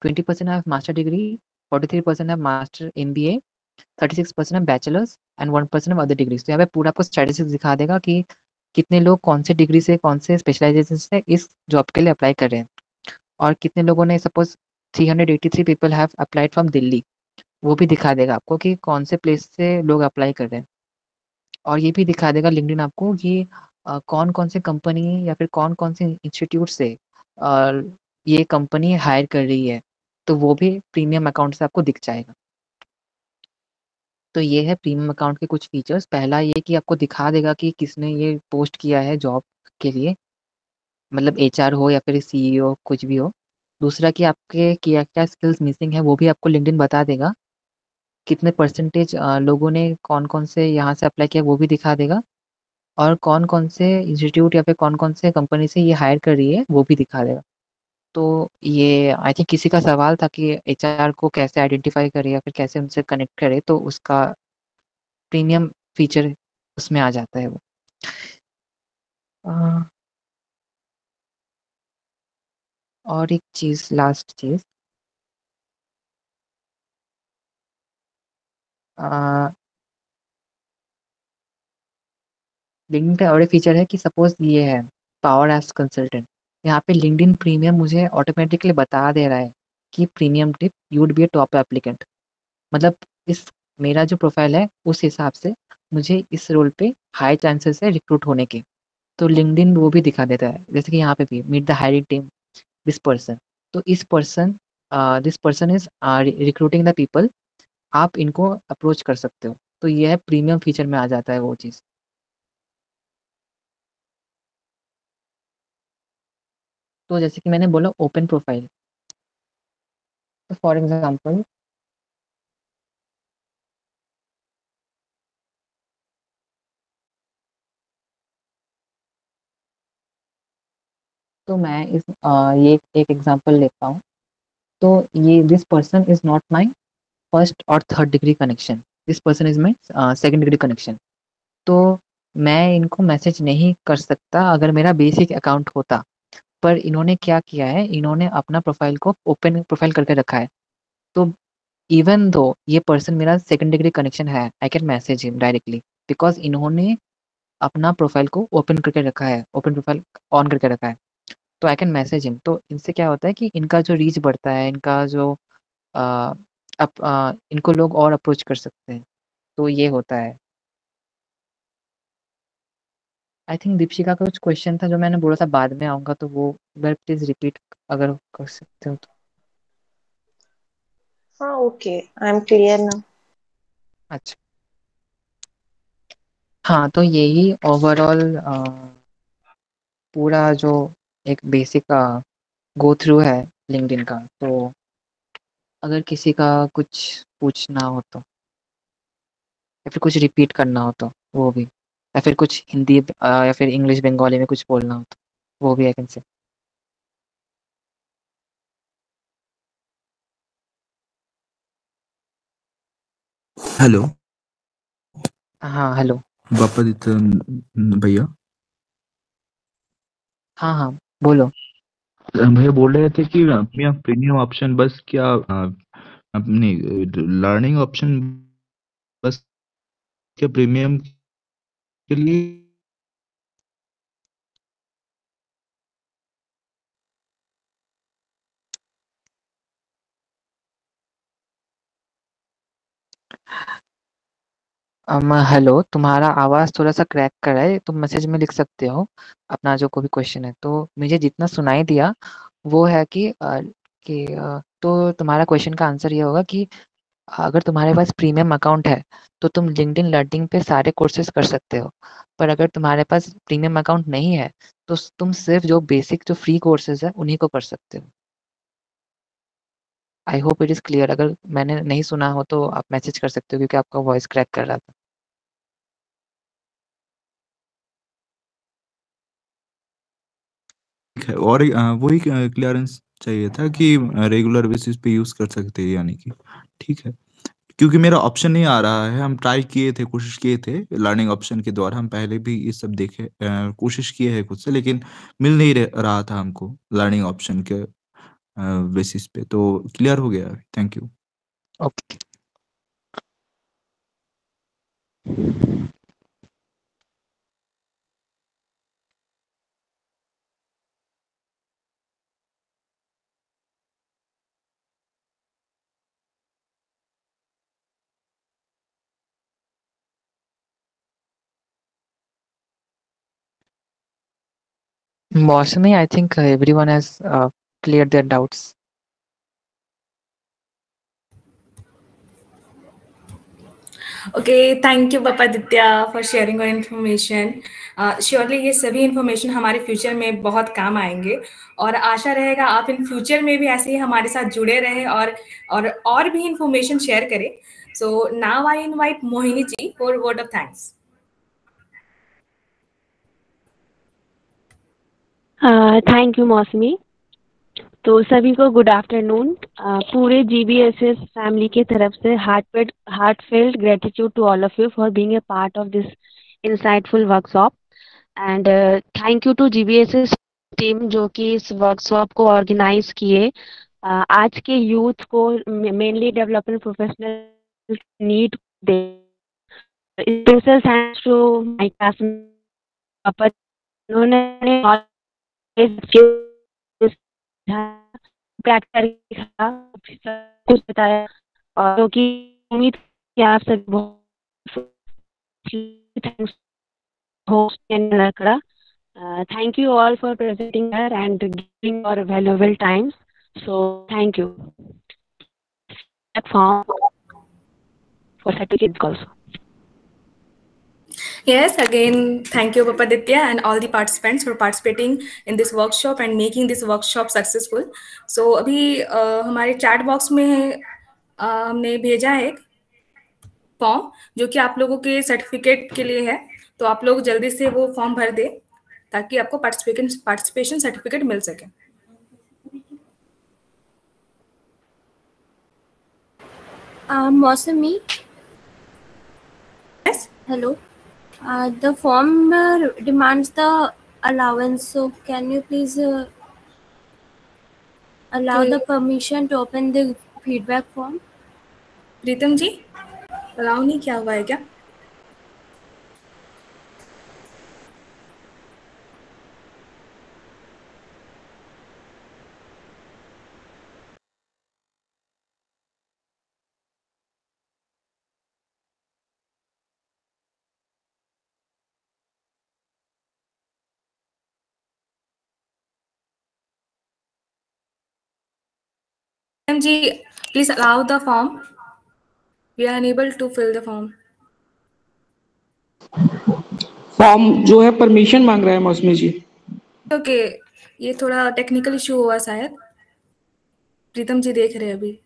20% have master degree, 43% have master MBA, 36% have bachelor's and 1% have other degrees। तो यहाँ पे पूरा आपको स्टैटिस्टिक्स दिखा देगा कि कितने लोग कौन से डिग्री से, कौन से स्पेशलाइजेशन से इस जॉब के लिए अप्लाई कर रहे हैं और कितने लोगों ने suppose 383 people have applied from Delhi, वो भी दिखा देगा आपको कि कौन से प्लेस से लोग अप्लाई कर रहे हैं। और ये भी दिखा देगा लिंक्डइन आपको कि कौन-कौन से कंपनी या फिर कौन-कौन से इंस्टीट्यूट से अ, ये कंपनी हायर कर रही है, तो वो भी प्रीमियम अकाउंट से आपको दिख जाएगा। तो ये है प्रीमियम अकाउंट के कुछ फीचर्स। पहला ये कि आपको दिखा देगा कि किसने ये पोस्ट किया है जॉब के लिए, मतलब एचआर हो या फिर सीईओ कुछ भी हो। दूसरा कि आपके क्या-क्या स्किल्स मिसिंग है वो भी आपको लिंक्डइन बता देगा। कितने परसेंटेज लोगों ने कौन-कौन से यहाँ से अप्लाई किया वो भी दिखा देगा और कौन-कौन से इंस्टीट्यूट या फिर कौन-कौन से कंपनी से ये हायर कर रही है वो भी दिखा देगा। तो ये आई थिंक किसी का सवाल था कि एचआर को कैसे आइडेंटिफ़ाई करें या फिर कैसे उनसे कनेक्ट करें, तो उसका प्रीमियम फीचर उसमें आ जाता है वो। अ, और एक चीज़ लास्ट चीज़ अ, लिंक्डइन पे और एक फीचर है कि सपोज़ ये है पावर एज़ कंसल्टेंट। यहाँ पे लिंक्डइन प्रीमियम मुझे ऑटोमैटिकली बता दे रहा है कि premium tip you would be a top applicant. मतलब इस मेरा जो प्रोफ़ाइल है उस हिसाब से मुझे इस रोल पे हाई चांसेस है रिक्रूट होने के। तो लिंक्डइन वो भी दिखा देता है। जैसे कि यहाँ पे भी meet the hiring team this person. तो this person is recruiting the people आप इनको अप्रोच कर सकते हो। तो ये है प्रीमियम फीचर में आ जाता है वो चीज़। तो जैसे कि मैंने बोला ओपन प्रोफाइल, तो फॉर एग्ज़ाम्पल तो मैं ये एक एग्ज़ाम्पल लेता हूँ। तो ये this person is not my first और third degree connection, this person is my second degree connection. तो मैं इनको मैसेज नहीं कर सकता अगर मेरा बेसिक अकाउंट होता। पर इन्होंने क्या किया है, इन्होंने अपना प्रोफाइल को ओपन प्रोफाइल करके रखा है। तो इवन दो ये पर्सन मेरा सेकंड डिग्री कनेक्शन है, I can message him directly because इन्होंने अपना प्रोफाइल को ओपन करके रखा है, ओपन प्रोफाइल ऑन करके रखा है। तो आई कैन मैसेज हिम। तो इनसे क्या होता है कि इनका जो रीच बढ़ता है, इनका जो अ, इनको लोग और अप्रोच कर सकते हैं। तो ये होता है। आई थिंक दीपशिका का कुछ क्वेश्चन था जो मैंने बोला था बाद में आऊँगा, तो वो एक बार प्लीज़ रिपीट अगर कर सकते हो तो। हाँ, okay, I am clear now. अच्छा। हाँ, तो यही ओवरऑल पूरा जो एक बेसिक गो थ्रू है लिंक्डइन का। तो अगर किसी का कुछ पूछना हो तो या फिर कुछ रिपीट करना हो तो वो भी, या फिर कुछ हिंदी या फिर इंग्लिश बंगाली में कुछ बोलना हो तो वो भी आई कैन से। हेलो हाँ, हेलो। बापादित्य भैया। हाँ, हाँ, बोलो। भैया बोल रहे थे कि प्रीमियम ऑप्शन बस क्या अपनी लर्निंग ऑप्शन बस क्या प्रीमियम के लिए? हेलो, तुम्हारा आवाज़ थोड़ा-सा क्रैक कर रहा है, तुम मैसेज में लिख सकते हो अपना जो कोई भी क्वेश्चन है। तो मुझे जितना सुनाई दिया वो है कि तो तुम्हारा क्वेश्चन का आंसर ये होगा कि अगर तुम्हारे पास प्रीमियम अकाउंट है, तो तुम लिंक्डइन लर्निंग पे सारे कोर्सेज़ कर सकते हो। पर अगर तुम्हारे पास प्रीमियम अकाउंट नहीं है, तो तुम सिर्फ़ जो बेसिक जो फ्री कोर्सेज़ हैं, उन्हीं को कर सकते हो। I hope it is clear. अगर मैंने नहीं सुना हो तो आप मैसेज कर सकते हो क्योंकि आपका वॉइस क्रैक कर रहा था। ठीक है, और वही क्लियरेंस चाहिए था कि रेगुलर बेसिस पे यूज कर सकते हैं यानी कि ठीक है। क्योंकि मेरा ऑप्शन नहीं आ रहा है, हम ट्राई किए थे, कोशिश किए थे लर्निंग ऑप्शन के द्वारा, हम पहले भी ये सब देखे, कोशिश किए हैं खुद से, लेकिन मिल नहीं रहा था हमको लर्निंग ऑप्शन के बेसिस पे। तो क्लियर हो गया, thank you. Okay. Mostly, I think everyone has cleared their doubts. Okay, thank you Bapaditya for sharing your information. Surely ये सभी information हमारे फ्यूचर में बहुत काम आएंगे और आशा रहेगा आप इन फ्यूचर में भी ऐसे ही हमारे साथ जुड़े रहे और भी information शेयर करें. So now I invite Mohini ji for word of thanks. Thank you Mousumi. तो सभी को गुड आफ्टरनून। पूरे GBSS फैमिली की तरफ से heartfelt gratitude to all of you for being a part of this insightful workshop and thank you to GBSS team जो कि इस वर्कशॉप को ऑर्गेनाइज किए। आज के यूथ को मेनली डेवलपमेंट प्रोफेशनल नीड दे। Special thanks to my classmate, उन्होंने कुछ बताया और क्योंकि उम्मीद कि आप सब thanks host and Lakra. Thank you all for presenting her and giving your valuable times. So thank you. Platform. for certificates also. Yes, again, thank you, Papaditya, and all the participants for participating in this workshop and making this workshop successful. So अभी हमारे chat box में हमने भेजा है एक form जो कि आप लोगों के सर्टिफिकेट के लिए है, तो आप लोग जल्दी से वो फॉर्म भर दें ताकि आपको पार्टिसिपेशन सर्टिफिकेट मिल सके. Mosami. Yes. Hello. The form demands the allowance, so can you please allow the permission to open the feedback form? Pritam ji, allow नहीं किया हुआ है क्या? जी, please allow the form. We are unable to fill the form. Form जो है permission मांग रहा है मौसमी जी. ओके, ये थोड़ा टेक्निकल इशू हुआ शायद. प्रीतम जी देख रहे हैं अभी.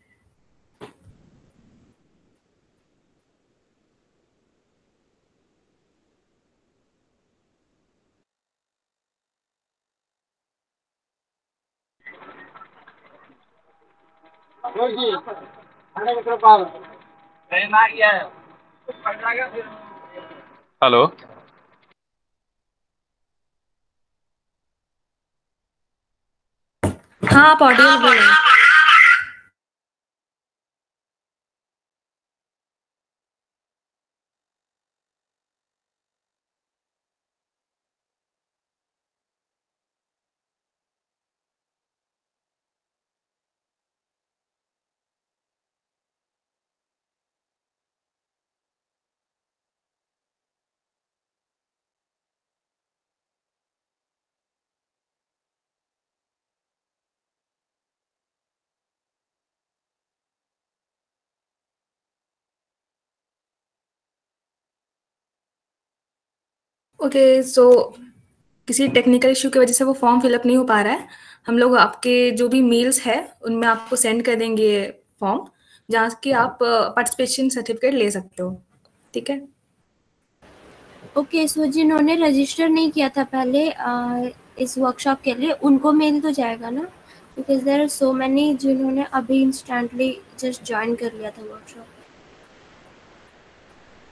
हेलो. हाँ, आप ऑडियो बोलो. ओके, सो किसी टेक्निकल इशू की वजह से वो फॉर्म फिलअप नहीं हो पा रहा है. हम लोग आपके जो भी मेल्स है उनमें आपको सेंड कर देंगे फॉर्म, जहाँ कि आप पार्टिसिपेशन सर्टिफिकेट ले सकते हो. ठीक है. ओके, सो जिन्होंने रजिस्टर नहीं किया था पहले इस वर्कशॉप के लिए, उनको मेल तो जाएगा ना, because there are so many जिन्होंने अभी इंस्टेंटली जस्ट ज्वाइन कर लिया था वर्कशॉप.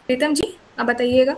प्रीतम जी, आप बताइएगा.